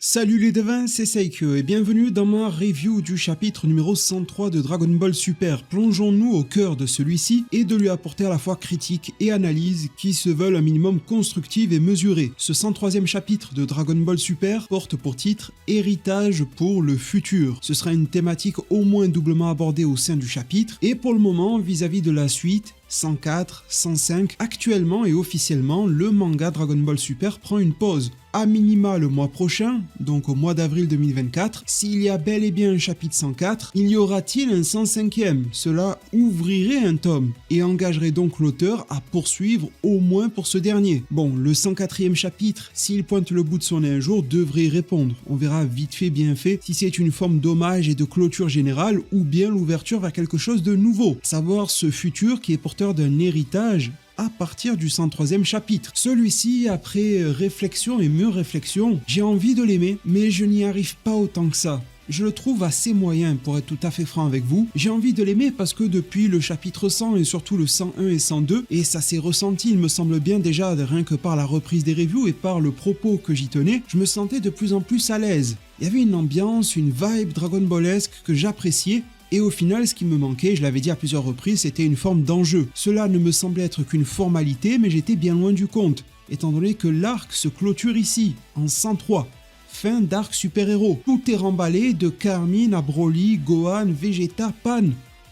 Salut les devins, c'est Seikyo et bienvenue dans ma review du chapitre numéro 103 de Dragon Ball Super. Plongeons-nous au cœur de celui-ci et de lui apporter à la fois critique et analyse qui se veulent un minimum constructives et mesurées. Ce 103e chapitre de Dragon Ball Super porte pour titre « Héritage pour le futur ». Ce sera une thématique au moins doublement abordée au sein du chapitre et pour le moment vis-à-vis de la suite, 104, 105, actuellement et officiellement, le manga Dragon Ball Super prend une pause. A minima le mois prochain, donc au mois d'avril 2024, s'il y a bel et bien un chapitre 104, il y aura-t-il un 105e? Cela ouvrirait un tome et engagerait donc l'auteur à poursuivre au moins pour ce dernier. Bon, le 104e chapitre, s'il pointe le bout de son nez un jour, devrait y répondre. On verra vite fait bien fait si c'est une forme d'hommage et de clôture générale ou bien l'ouverture vers quelque chose de nouveau. Savoir ce futur qui est porteur d'un héritage à partir du 103e chapitre. Celui-ci, après réflexion et mûre réflexion, j'ai envie de l'aimer, mais je n'y arrive pas autant que ça. Je le trouve assez moyen pour être tout à fait franc avec vous. J'ai envie de l'aimer parce que depuis le chapitre 100 et surtout le 101 et 102, et ça s'est ressenti il me semble bien déjà rien que par la reprise des reviews et par le propos que j'y tenais, je me sentais de plus en plus à l'aise. Il y avait une ambiance, une vibe Dragon Ballesque que j'appréciais. Et au final, ce qui me manquait, je l'avais dit à plusieurs reprises, c'était une forme d'enjeu. Cela ne me semblait être qu'une formalité, mais j'étais bien loin du compte, étant donné que l'arc se clôture ici, en 103. Fin d'arc super-héros. Tout est remballé de Carmine à Broly, Gohan, Vegeta, Pan.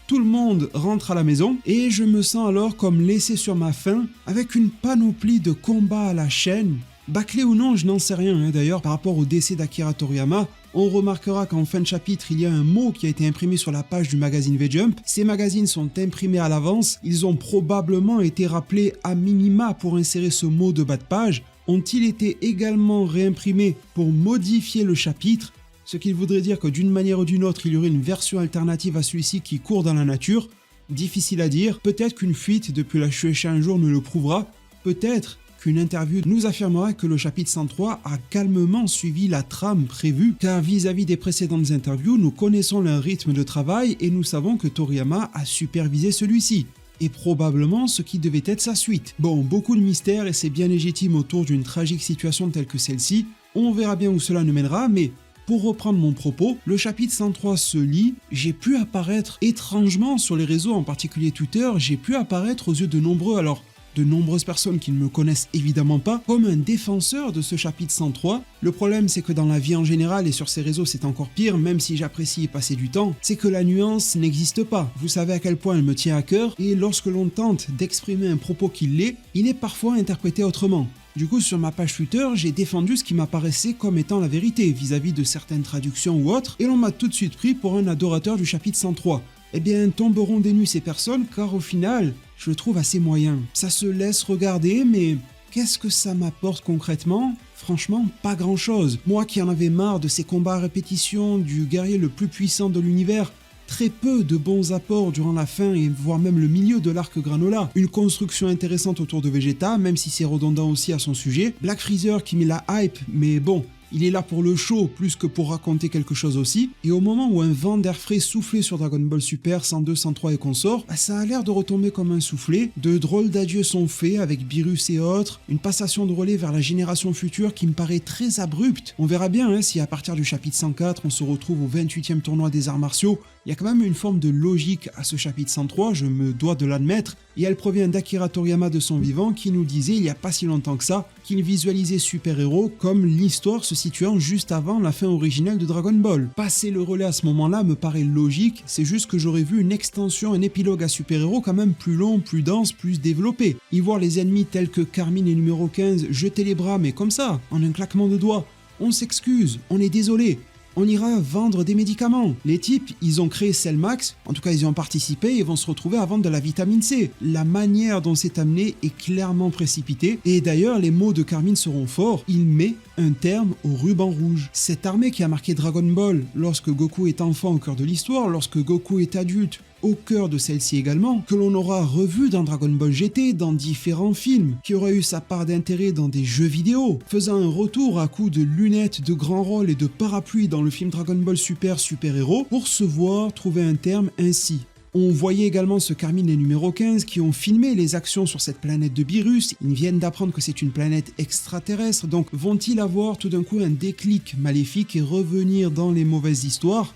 Tout le monde rentre à la maison, et je me sens alors comme laissé sur ma faim, avec une panoplie de combats à la chaîne. Bâclé ou non, je n'en sais rien d'ailleurs par rapport au décès d'Akira Toriyama. On remarquera qu'en fin de chapitre, il y a un mot qui a été imprimé sur la page du magazine V-Jump. Ces magazines sont imprimés à l'avance, ils ont probablement été rappelés à minima pour insérer ce mot de bas de page. Ont-ils été également réimprimés pour modifier le chapitre? Ce qui voudrait dire que d'une manière ou d'une autre, il y aurait une version alternative à celui-ci qui court dans la nature. Difficile à dire, peut-être qu'une fuite depuis la Shueisha un jour nous le prouvera, peut-être qu'une interview nous affirmera que le chapitre 103 a calmement suivi la trame prévue, car vis-à-vis des précédentes interviews, nous connaissons leur rythme de travail et nous savons que Toriyama a supervisé celui-ci, et probablement ce qui devait être sa suite. Bon, beaucoup de mystères et c'est bien légitime autour d'une tragique situation telle que celle-ci, on verra bien où cela nous mènera, mais pour reprendre mon propos, le chapitre 103 se lit, j'ai pu apparaître étrangement sur les réseaux, en particulier Twitter, j'ai pu apparaître aux yeux de nombreuses personnes qui ne me connaissent évidemment pas, comme un défenseur de ce chapitre 103. Le problème, c'est que dans la vie en général et sur ces réseaux, c'est encore pire, même si j'apprécie y passer du temps, c'est que la nuance n'existe pas. Vous savez à quel point elle me tient à cœur, et lorsque l'on tente d'exprimer un propos qui l'est, il est parfois interprété autrement. Du coup, sur ma page Twitter, j'ai défendu ce qui m'apparaissait comme étant la vérité vis-à-vis de certaines traductions ou autres, et l'on m'a tout de suite pris pour un adorateur du chapitre 103. Eh bien, tomberont des nues ces personnes, car au final, je le trouve assez moyen. Ça se laisse regarder, mais qu'est-ce que ça m'apporte concrètement? Franchement, pas grand-chose. Moi qui en avais marre de ces combats à répétition, du guerrier le plus puissant de l'univers, très peu de bons apports durant la fin et voire même le milieu de l'arc Granola. Une construction intéressante autour de Vegeta, même si c'est redondant aussi à son sujet. Black Freezer qui met la hype, mais bon, il est là pour le show plus que pour raconter quelque chose aussi, et au moment où un vent d'air frais soufflait sur Dragon Ball Super 102, 103 et consorts, ça a l'air de retomber comme un soufflet, de drôles d'adieux sont faits avec Beerus et autres, une passation de relais vers la génération future qui me paraît très abrupte. On verra bien si à partir du chapitre 104 on se retrouve au 28e tournoi des arts martiaux, il y a quand même une forme de logique à ce chapitre 103, je me dois de l'admettre, et elle provient d'Akira Toriyama de son vivant qui nous disait il n'y a pas si longtemps que ça qu'il visualisait super-héros comme l'histoire se situant juste avant la fin originelle de Dragon Ball. Passer le relais à ce moment-là me paraît logique, c'est juste que j'aurais vu une extension, un épilogue à super-héros quand même plus long, plus dense, plus développé. Y voir les ennemis tels que Carmine et numéro 15 jeter les bras mais comme ça, en un claquement de doigts. On s'excuse, on est désolé. On ira vendre des médicaments. Les types, ils ont créé Cellmax, en tout cas ils y ont participé et vont se retrouver à vendre de la vitamine C. La manière dont c'est amené est clairement précipitée, et d'ailleurs les mots de Carmine seront forts, il met un terme au ruban rouge. Cette armée qui a marqué Dragon Ball lorsque Goku est enfant au cœur de l'histoire, lorsque Goku est adulte, au cœur de celle-ci également, que l'on aura revu dans Dragon Ball GT, dans différents films, qui aura eu sa part d'intérêt dans des jeux vidéo, faisant un retour à coups de lunettes, de grands rôles et de parapluies dans le film Dragon Ball Super Super Héros, pour se voir trouver un terme ainsi. On voyait également ce Carmine et numéro 15 qui ont filmé les actions sur cette planète de Beerus. Ils viennent d'apprendre que c'est une planète extraterrestre, donc vont-ils avoir tout d'un coup un déclic maléfique et revenir dans les mauvaises histoires ?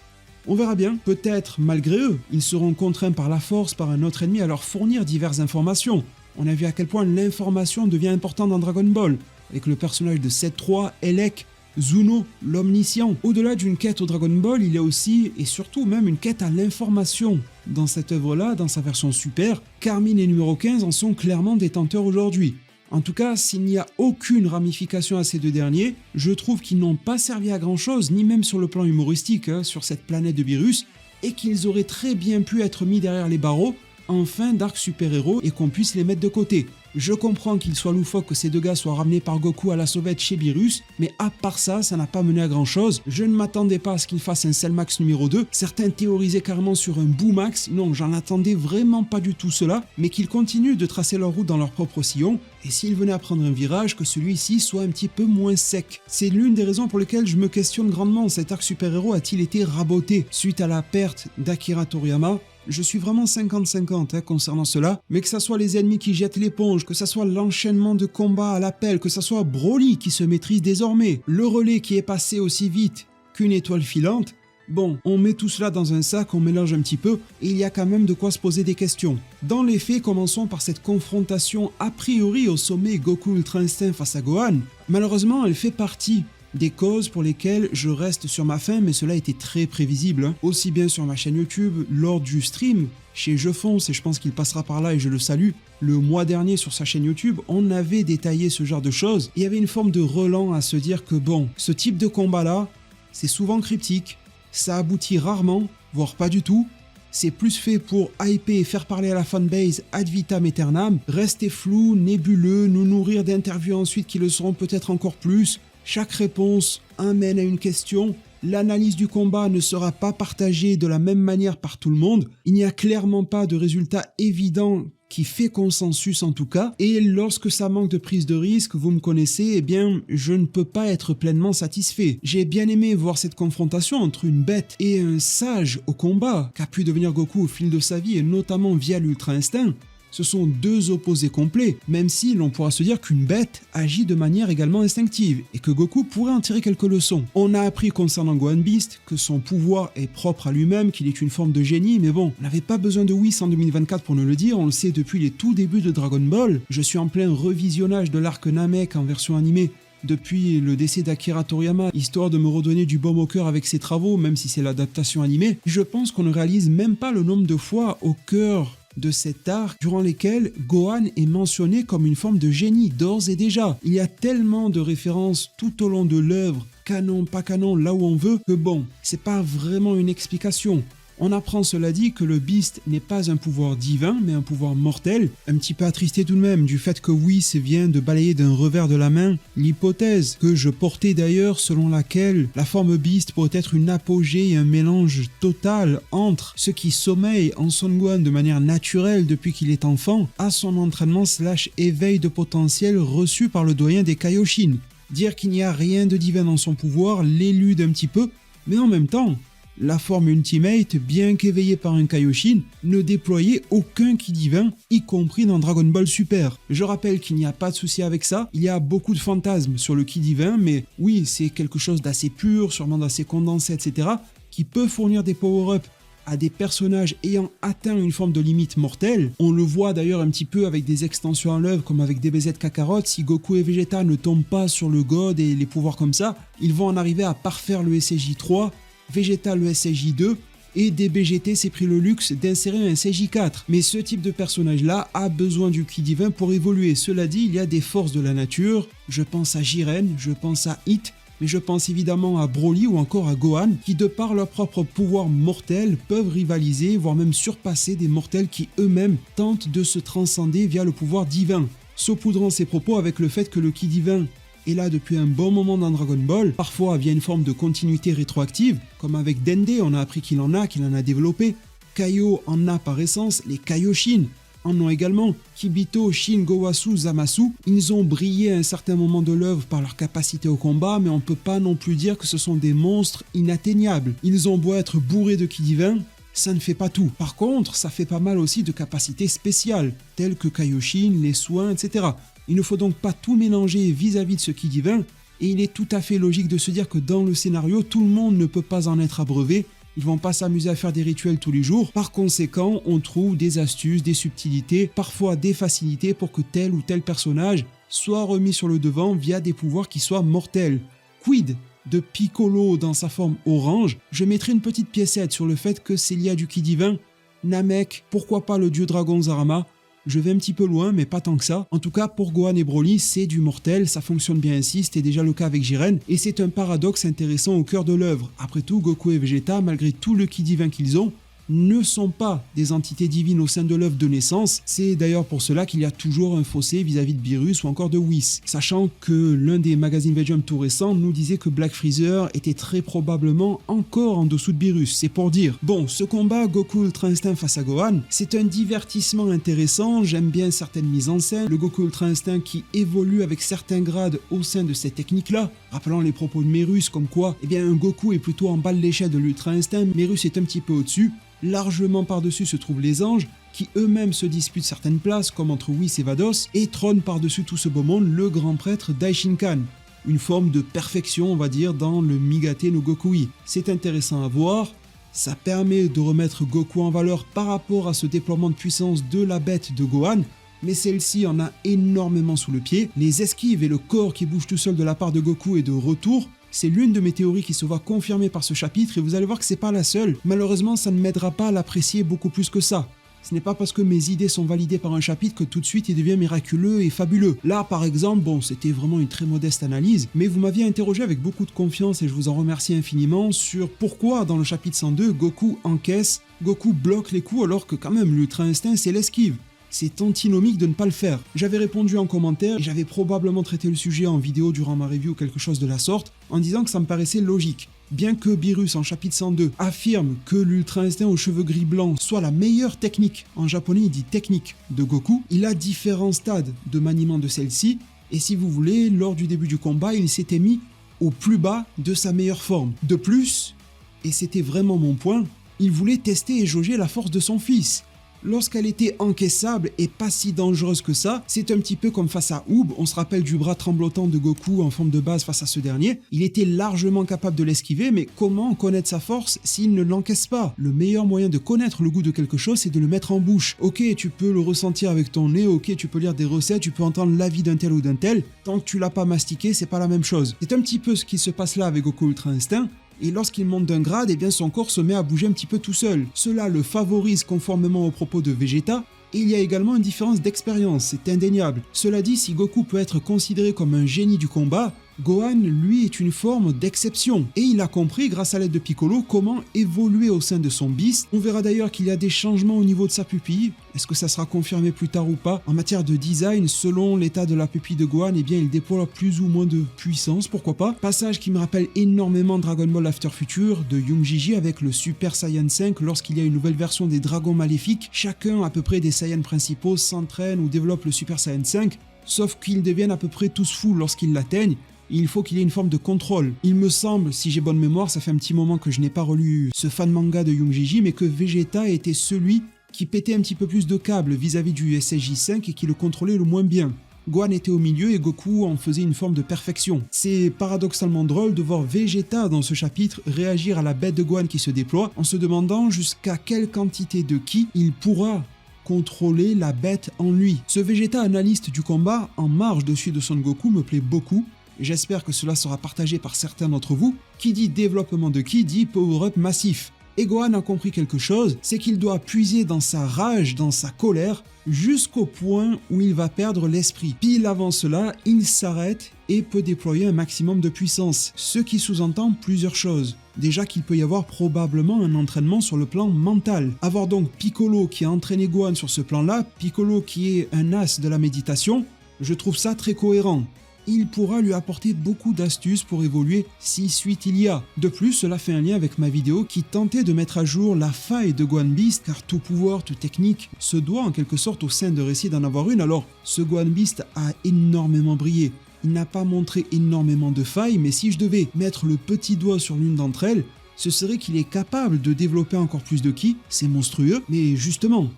On verra bien, peut-être malgré eux, ils seront contraints par la force, par un autre ennemi à leur fournir diverses informations. On a vu à quel point l'information devient importante dans Dragon Ball, avec le personnage de 7-3, Elec, Zuno, l'omniscient. Au-delà d'une quête au Dragon Ball, il y a aussi, et surtout même, une quête à l'information. Dans cette œuvre-là, dans sa version super, Carmine et numéro 15 en sont clairement détenteurs aujourd'hui. En tout cas, s'il n'y a aucune ramification à ces deux derniers, je trouve qu'ils n'ont pas servi à grand chose, ni même sur le plan humoristique, sur cette planète de Beerus, et qu'ils auraient très bien pu être mis derrière les barreaux en fin d'arc super-héros et qu'on puisse les mettre de côté. Je comprends qu'il soit loufoque que ces deux gars soient ramenés par Goku à la sauvette chez Beerus, mais à part ça, ça n'a pas mené à grand chose. Je ne m'attendais pas à ce qu'ils fassent un Cellmax numéro 2, certains théorisaient carrément sur un Boomax, non, j'en attendais vraiment pas du tout cela, mais qu'ils continuent de tracer leur route dans leur propre sillon, et s'ils venaient à prendre un virage, que celui-ci soit un petit peu moins sec. C'est l'une des raisons pour lesquelles je me questionne grandement, cet arc super-héros a-t-il été raboté suite à la perte d'Akira Toriyama ? Je suis vraiment 50-50 concernant cela, mais que ça soit les ennemis qui jettent l'éponge, que ça soit l'enchaînement de combats à l'appel, que ça soit Broly qui se maîtrise désormais, le relais qui est passé aussi vite qu'une étoile filante, bon, on met tout cela dans un sac, on mélange un petit peu, et il y a quand même de quoi se poser des questions. Dans les faits, commençons par cette confrontation a priori au sommet Goku Ultra Instinct face à Gohan. Malheureusement, elle fait partie des causes pour lesquelles je reste sur ma faim, mais cela était très prévisible, aussi bien sur ma chaîne YouTube, lors du stream chez Je Fonce, et je pense qu'il passera par là et je le salue, le mois dernier sur sa chaîne YouTube, on avait détaillé ce genre de choses. Il y avait une forme de relent à se dire que bon, ce type de combat-là, c'est souvent cryptique, ça aboutit rarement, voire pas du tout, c'est plus fait pour hyper et faire parler à la fanbase ad vitam aeternam, rester flou, nébuleux, nous nourrir d'interviews ensuite qui le seront peut-être encore plus. Chaque réponse amène à une question, l'analyse du combat ne sera pas partagée de la même manière par tout le monde, il n'y a clairement pas de résultat évident qui fait consensus en tout cas, et lorsque ça manque de prise de risque, vous me connaissez, eh bien je ne peux pas être pleinement satisfait. J'ai bien aimé voir cette confrontation entre une bête et un sage au combat, qu'a pu devenir Goku au fil de sa vie et notamment via l'Ultra Instinct. Ce sont deux opposés complets, même si l'on pourra se dire qu'une bête agit de manière également instinctive, et que Goku pourrait en tirer quelques leçons. On a appris concernant Gohan Beast que son pouvoir est propre à lui-même, qu'il est une forme de génie, mais bon, on n'avait pas besoin de Whis en 2024 pour nous le dire, on le sait depuis les tout débuts de Dragon Ball. Je suis en plein revisionnage de l'arc Namek en version animée, depuis le décès d'Akira Toriyama, histoire de me redonner du baume au cœur avec ses travaux, même si c'est l'adaptation animée. Je pense qu'on ne réalise même pas le nombre de fois au cœur de cet arc durant lesquels Gohan est mentionné comme une forme de génie d'ores et déjà. Il y a tellement de références tout au long de l'œuvre, canon, pas canon, là où on veut, que bon, c'est pas vraiment une explication. On apprend cela dit que le Beast n'est pas un pouvoir divin mais un pouvoir mortel, un petit peu attristé tout de même du fait que Whis vient de balayer d'un revers de la main l'hypothèse que je portais d'ailleurs selon laquelle la forme Beast pourrait être une apogée et un mélange total entre ce qui sommeille en Son Gohan de manière naturelle depuis qu'il est enfant à son entraînement / éveil de potentiel reçu par le doyen des Kaioshin. Dire qu'il n'y a rien de divin dans son pouvoir l'élude un petit peu, mais en même temps, la forme Ultimate, bien qu'éveillée par un Kaioshin, ne déployait aucun ki divin, y compris dans Dragon Ball Super. Je rappelle qu'il n'y a pas de souci avec ça, il y a beaucoup de fantasmes sur le ki divin, mais oui, c'est quelque chose d'assez pur, sûrement d'assez condensé, etc., qui peut fournir des power-ups à des personnages ayant atteint une forme de limite mortelle. On le voit d'ailleurs un petit peu avec des extensions à l'œuvre comme avec DBZ Kakarot, si Goku et Vegeta ne tombent pas sur le God et les pouvoirs comme ça, ils vont en arriver à parfaire le SJ3, Vegeta le SJ2 et DBGT s'est pris le luxe d'insérer un SJ4. Mais ce type de personnage-là a besoin du ki divin pour évoluer. Cela dit, il y a des forces de la nature. Je pense à Jiren, je pense à Hit, mais je pense évidemment à Broly ou encore à Gohan, qui de par leur propre pouvoir mortel peuvent rivaliser, voire même surpasser des mortels qui eux-mêmes tentent de se transcender via le pouvoir divin. Saupoudrant ses propos avec le fait que le ki divin est là depuis un bon moment dans Dragon Ball, parfois via une forme de continuité rétroactive, comme avec Dende, on a appris qu'il en a développé, Kaio en a par essence, les Kaioshin en ont également, Kibito, Shin, Gowasu, Zamasu, ils ont brillé à un certain moment de l'œuvre par leur capacité au combat, mais on peut pas non plus dire que ce sont des monstres inatteignables. Ils ont beau être bourrés de ki divin, ça ne fait pas tout. Par contre, ça fait pas mal aussi de capacités spéciales, telles que Kaioshin, les soins, etc. Il ne faut donc pas tout mélanger vis-à-vis de ce ki divin, et il est tout à fait logique de se dire que dans le scénario, tout le monde ne peut pas en être abreuvé. Ils vont pas s'amuser à faire des rituels tous les jours. Par conséquent, on trouve des astuces, des subtilités, parfois des facilités pour que tel ou tel personnage soit remis sur le devant via des pouvoirs qui soient mortels. Quid de Piccolo dans sa forme orange? Je mettrai une petite piécette sur le fait que c'est lié à du ki divin. Namek, pourquoi pas le dieu dragon Zarama? Je vais un petit peu loin, mais pas tant que ça. En tout cas, pour Gohan et Broly, c'est du mortel, ça fonctionne bien ainsi, c'était déjà le cas avec Jiren, et c'est un paradoxe intéressant au cœur de l'œuvre. Après tout, Goku et Vegeta, malgré tout le ki divin qu'ils ont, ne sont pas des entités divines au sein de l'œuvre de naissance. C'est d'ailleurs pour cela qu'il y a toujours un fossé vis-à-vis de Beerus ou encore de Whis. Sachant que l'un des magazines V-Jump tout récents nous disait que Black Freezer était très probablement encore en dessous de Beerus, c'est pour dire. Bon, ce combat Goku Ultra Instinct face à Gohan, c'est un divertissement intéressant, j'aime bien certaines mises en scène, le Goku Ultra Instinct qui évolue avec certains grades au sein de cette technique-là, rappelant les propos de Merus comme quoi, eh bien un Goku est plutôt en bas de l'échelle de l'Ultra Instinct, Merus est un petit peu au-dessus. Largement par-dessus se trouvent les anges, qui eux-mêmes se disputent certaines places, comme entre Whis et Vados, et trône par-dessus tout ce beau monde le grand prêtre Daishinkan. Une forme de perfection, on va dire, dans le Migate no Gokui. C'est intéressant à voir, ça permet de remettre Goku en valeur par rapport à ce déploiement de puissance de la bête de Gohan, mais celle-ci en a énormément sous le pied. Les esquives et le corps qui bouge tout seul de la part de Goku est de retour. C'est l'une de mes théories qui se voit confirmée par ce chapitre et vous allez voir que c'est pas la seule. Malheureusement, ça ne m'aidera pas à l'apprécier beaucoup plus que ça. Ce n'est pas parce que mes idées sont validées par un chapitre que tout de suite il devient miraculeux et fabuleux. Là, par exemple, bon, c'était vraiment une très modeste analyse, mais vous m'aviez interrogé avec beaucoup de confiance et je vous en remercie infiniment sur pourquoi dans le chapitre 102, Goku encaisse, Goku bloque les coups alors que quand même l'Ultra Instinct c'est l'esquive. C'est antinomique de ne pas le faire. J'avais répondu en commentaire et j'avais probablement traité le sujet en vidéo durant ma review ou quelque chose de la sorte, en disant que ça me paraissait logique. Bien que Beerus en chapitre 102 affirme que l'Ultra Instinct aux cheveux gris blancs soit la meilleure technique, en japonais il dit technique, de Goku, il a différents stades de maniement de celle-ci, et si vous voulez, lors du début du combat, il s'était mis au plus bas de sa meilleure forme. De plus, et c'était vraiment mon point, il voulait tester et jauger la force de son fils. Lorsqu'elle était encaissable et pas si dangereuse que ça, c'est un petit peu comme face à Oob, on se rappelle du bras tremblotant de Goku en forme de base face à ce dernier, il était largement capable de l'esquiver, mais comment connaître sa force s'il ne l'encaisse pas? Le meilleur moyen de connaître le goût de quelque chose, c'est de le mettre en bouche. Ok, tu peux le ressentir avec ton nez, ok, tu peux lire des recettes, tu peux entendre l'avis d'un tel ou d'un tel, tant que tu l'as pas mastiqué, c'est pas la même chose. C'est un petit peu ce qui se passe là avec Goku Ultra Instinct, et lorsqu'il monte d'un grade, eh bien son corps se met à bouger un petit peu tout seul. Cela le favorise conformément aux propos de Vegeta, et il y a également une différence d'expérience, c'est indéniable. Cela dit, si Goku peut être considéré comme un génie du combat, Gohan, lui, est une forme d'exception. Et il a compris, grâce à l'aide de Piccolo, comment évoluer au sein de son Beast. On verra d'ailleurs qu'il y a des changements au niveau de sa pupille. Est-ce que ça sera confirmé plus tard ou pas? En matière de design, selon l'état de la pupille de Gohan, eh bien, il déploie plus ou moins de puissance, pourquoi pas. Passage qui me rappelle énormément Dragon Ball After Future de Young Gigi avec le Super Saiyan 5 lorsqu'il y a une nouvelle version des dragons maléfiques. Chacun, à peu près des Saiyans principaux, s'entraîne ou développe le Super Saiyan 5, sauf qu'ils deviennent à peu près tous fous lorsqu'ils l'atteignent. Il faut qu'il y ait une forme de contrôle. Il me semble, si j'ai bonne mémoire, ça fait un petit moment que je n'ai pas relu ce fan manga de Young Gigi, mais que Vegeta était celui qui pétait un petit peu plus de câbles vis-à-vis du SSJ5 et qui le contrôlait le moins bien. Gohan était au milieu et Goku en faisait une forme de perfection. C'est paradoxalement drôle de voir Vegeta dans ce chapitre réagir à la bête de Gohan qui se déploie en se demandant jusqu'à quelle quantité de ki il pourra contrôler la bête en lui. Ce Vegeta analyste du combat en marge dessus de Son Goku me plaît beaucoup. J'espère que cela sera partagé par certains d'entre vous. Qui dit développement de ki dit power-up massif. Et Gohan a compris quelque chose, c'est qu'il doit puiser dans sa rage, dans sa colère, jusqu'au point où il va perdre l'esprit. Pile avant cela, il s'arrête et peut déployer un maximum de puissance, ce qui sous-entend plusieurs choses. Déjà qu'il peut y avoir probablement un entraînement sur le plan mental. Avoir donc Piccolo qui a entraîné Gohan sur ce plan-là, Piccolo qui est un as de la méditation, je trouve ça très cohérent. Il pourra lui apporter beaucoup d'astuces pour évoluer si suite il y a. De plus, cela fait un lien avec ma vidéo qui tentait de mettre à jour la faille de Gohan Beast, car tout pouvoir, toute technique se doit en quelque sorte au sein de récits d'en avoir une. Alors, ce Gohan Beast a énormément brillé. Il n'a pas montré énormément de failles, mais si je devais mettre le petit doigt sur l'une d'entre elles, ce serait qu'il est capable de développer encore plus de ki, c'est monstrueux, mais justement,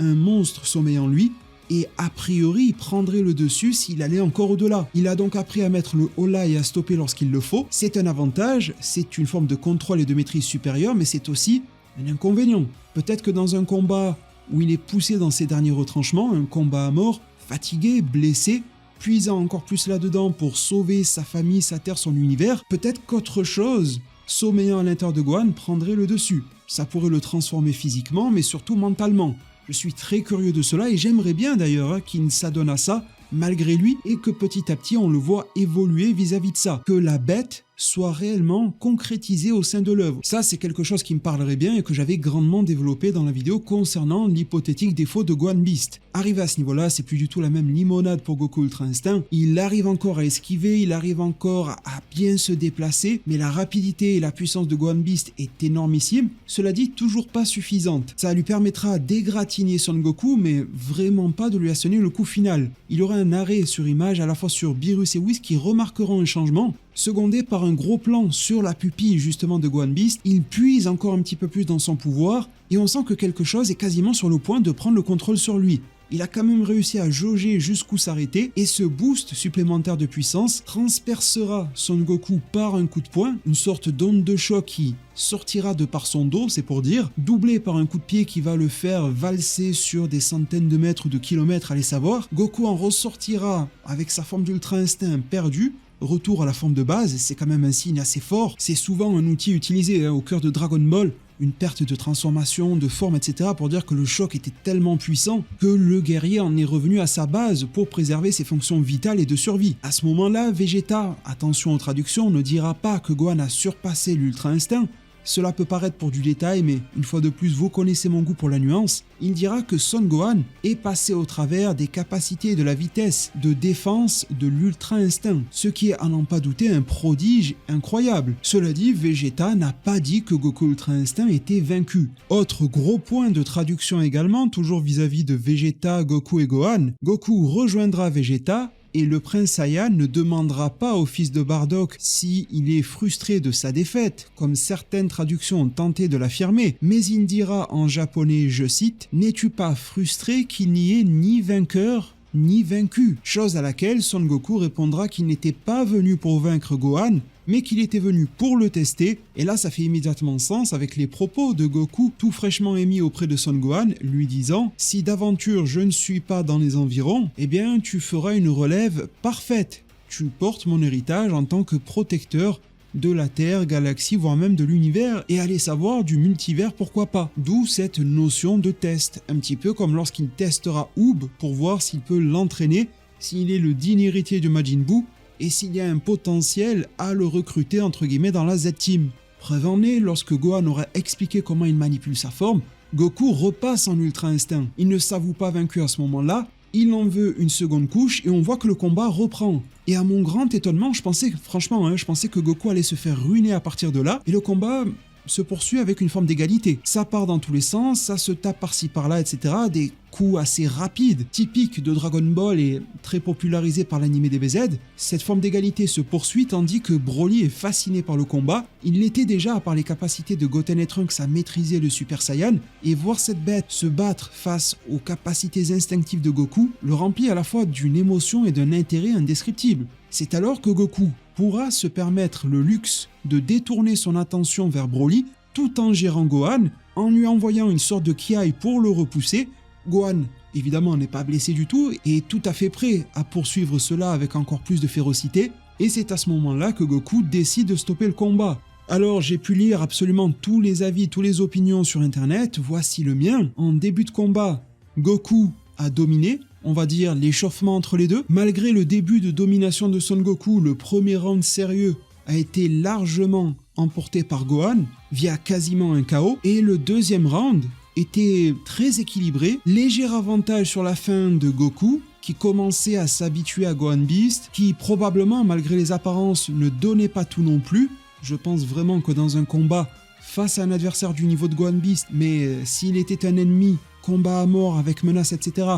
un monstre sommeil en lui, et a priori il prendrait le dessus s'il allait encore au-delà. Il a donc appris à mettre le holà et à stopper lorsqu'il le faut, c'est un avantage, c'est une forme de contrôle et de maîtrise supérieure, mais c'est aussi un inconvénient. Peut-être que dans un combat où il est poussé dans ses derniers retranchements, un combat à mort, fatigué, blessé, puisant encore plus là-dedans pour sauver sa famille, sa terre, son univers, peut-être qu'autre chose, sommeillant à l'intérieur de Gohan, prendrait le dessus. Ça pourrait le transformer physiquement, mais surtout mentalement. Je suis très curieux de cela et j'aimerais bien d'ailleurs qu'il s'adonne à ça malgré lui et que petit à petit on le voit évoluer vis-à-vis de ça. Que la bête soit réellement concrétisée au sein de l'œuvre. Ça, c'est quelque chose qui me parlerait bien et que j'avais grandement développé dans la vidéo concernant l'hypothétique défaut de Gohan Beast. Arrivé à ce niveau-là, c'est plus du tout la même limonade pour Goku Ultra Instinct. Il arrive encore à esquiver, il arrive encore à bien se déplacer, mais la rapidité et la puissance de Gohan Beast est énormissime. Cela dit, toujours pas suffisante. Ça lui permettra d'égratigner Son Goku, mais vraiment pas de lui asséner le coup final. Il y aura un arrêt sur image à la fois sur Beerus et Whis qui remarqueront un changement, secondé par un gros plan sur la pupille justement de Gohan Beast. Il puise encore un petit peu plus dans son pouvoir et on sent que quelque chose est quasiment sur le point de prendre le contrôle sur lui. Il a quand même réussi à jauger jusqu'où s'arrêter et ce boost supplémentaire de puissance transpercera Son Goku par un coup de poing, une sorte d'onde de choc qui sortira de par son dos, c'est pour dire, doublé par un coup de pied qui va le faire valser sur des centaines de mètres ou de kilomètres, allez savoir. Goku en ressortira avec sa forme d'Ultra Instinct perdue. Retour à la forme de base, c'est quand même un signe assez fort. C'est souvent un outil utilisé au cœur de Dragon Ball, une perte de transformation, de forme, etc. pour dire que le choc était tellement puissant que le guerrier en est revenu à sa base pour préserver ses fonctions vitales et de survie. À ce moment-là, Vegeta, attention aux traductions, ne dira pas que Gohan a surpassé l'Ultra Instinct. Cela peut paraître pour du détail, mais une fois de plus, vous connaissez mon goût pour la nuance. Il dira que Son Gohan est passé au travers des capacités et de la vitesse de défense de l'Ultra Instinct, ce qui est à n'en pas douter un prodige incroyable. Cela dit, Vegeta n'a pas dit que Goku Ultra Instinct était vaincu. Autre gros point de traduction également, toujours vis-à-vis de Vegeta, Goku et Gohan, Goku rejoindra Vegeta, et le prince Saiyan ne demandera pas au fils de Bardock s'il est frustré de sa défaite, comme certaines traductions ont tenté de l'affirmer, mais il dira en japonais, je cite, « N'es-tu pas frustré qu'il n'y ait ni vainqueur ni vaincu ?» Chose à laquelle Son Goku répondra qu'il n'était pas venu pour vaincre Gohan, mais qu'il était venu pour le tester, et là ça fait immédiatement sens avec les propos de Goku tout fraîchement émis auprès de Son Gohan, lui disant « Si d'aventure je ne suis pas dans les environs, eh bien tu feras une relève parfaite, tu portes mon héritage en tant que protecteur de la Terre, galaxie, voire même de l'univers, et allez savoir du multivers pourquoi pas. » D'où cette notion de test, un petit peu comme lorsqu'il testera Oob pour voir s'il peut l'entraîner, s'il est le digne héritier de Majin Buu, et s'il y a un potentiel à le recruter entre guillemets dans la Z-Team. Preuve en est, lorsque Gohan aura expliqué comment il manipule sa forme, Goku repasse en Ultra Instinct. Il ne s'avoue pas vaincu à ce moment-là, il en veut une seconde couche et on voit que le combat reprend. Et à mon grand étonnement, je pensais que Goku allait se faire ruiner à partir de là, et le combat se poursuit avec une forme d'égalité. Ça part dans tous les sens, ça se tape par-ci par-là, etc. Des coups assez rapides, typiques de Dragon Ball et très popularisés par l'anime DBZ. Cette forme d'égalité se poursuit tandis que Broly est fasciné par le combat. Il l'était déjà par les capacités de Goten et Trunks à maîtriser le Super Saiyan, et voir cette bête se battre face aux capacités instinctives de Goku le remplit à la fois d'une émotion et d'un intérêt indescriptible. C'est alors que Goku pourra se permettre le luxe de détourner son attention vers Broly tout en gérant Gohan, en lui envoyant une sorte de Kiai pour le repousser. Gohan, évidemment, n'est pas blessé du tout et est tout à fait prêt à poursuivre cela avec encore plus de férocité, et c'est à ce moment-là que Goku décide de stopper le combat. Alors j'ai pu lire absolument tous les avis, toutes les opinions sur internet, voici le mien. En début de combat, Goku a dominé, on va dire l'échauffement entre les deux. Malgré le début de domination de Son Goku, le premier round sérieux a été largement emporté par Gohan via quasiment un KO, et le deuxième round était très équilibré, léger avantage sur la fin de Goku qui commençait à s'habituer à Gohan Beast, qui probablement malgré les apparences ne donnait pas tout non plus. Je pense vraiment que dans un combat face à un adversaire du niveau de Gohan Beast, mais s'il était un ennemi, combat à mort avec menace, etc.,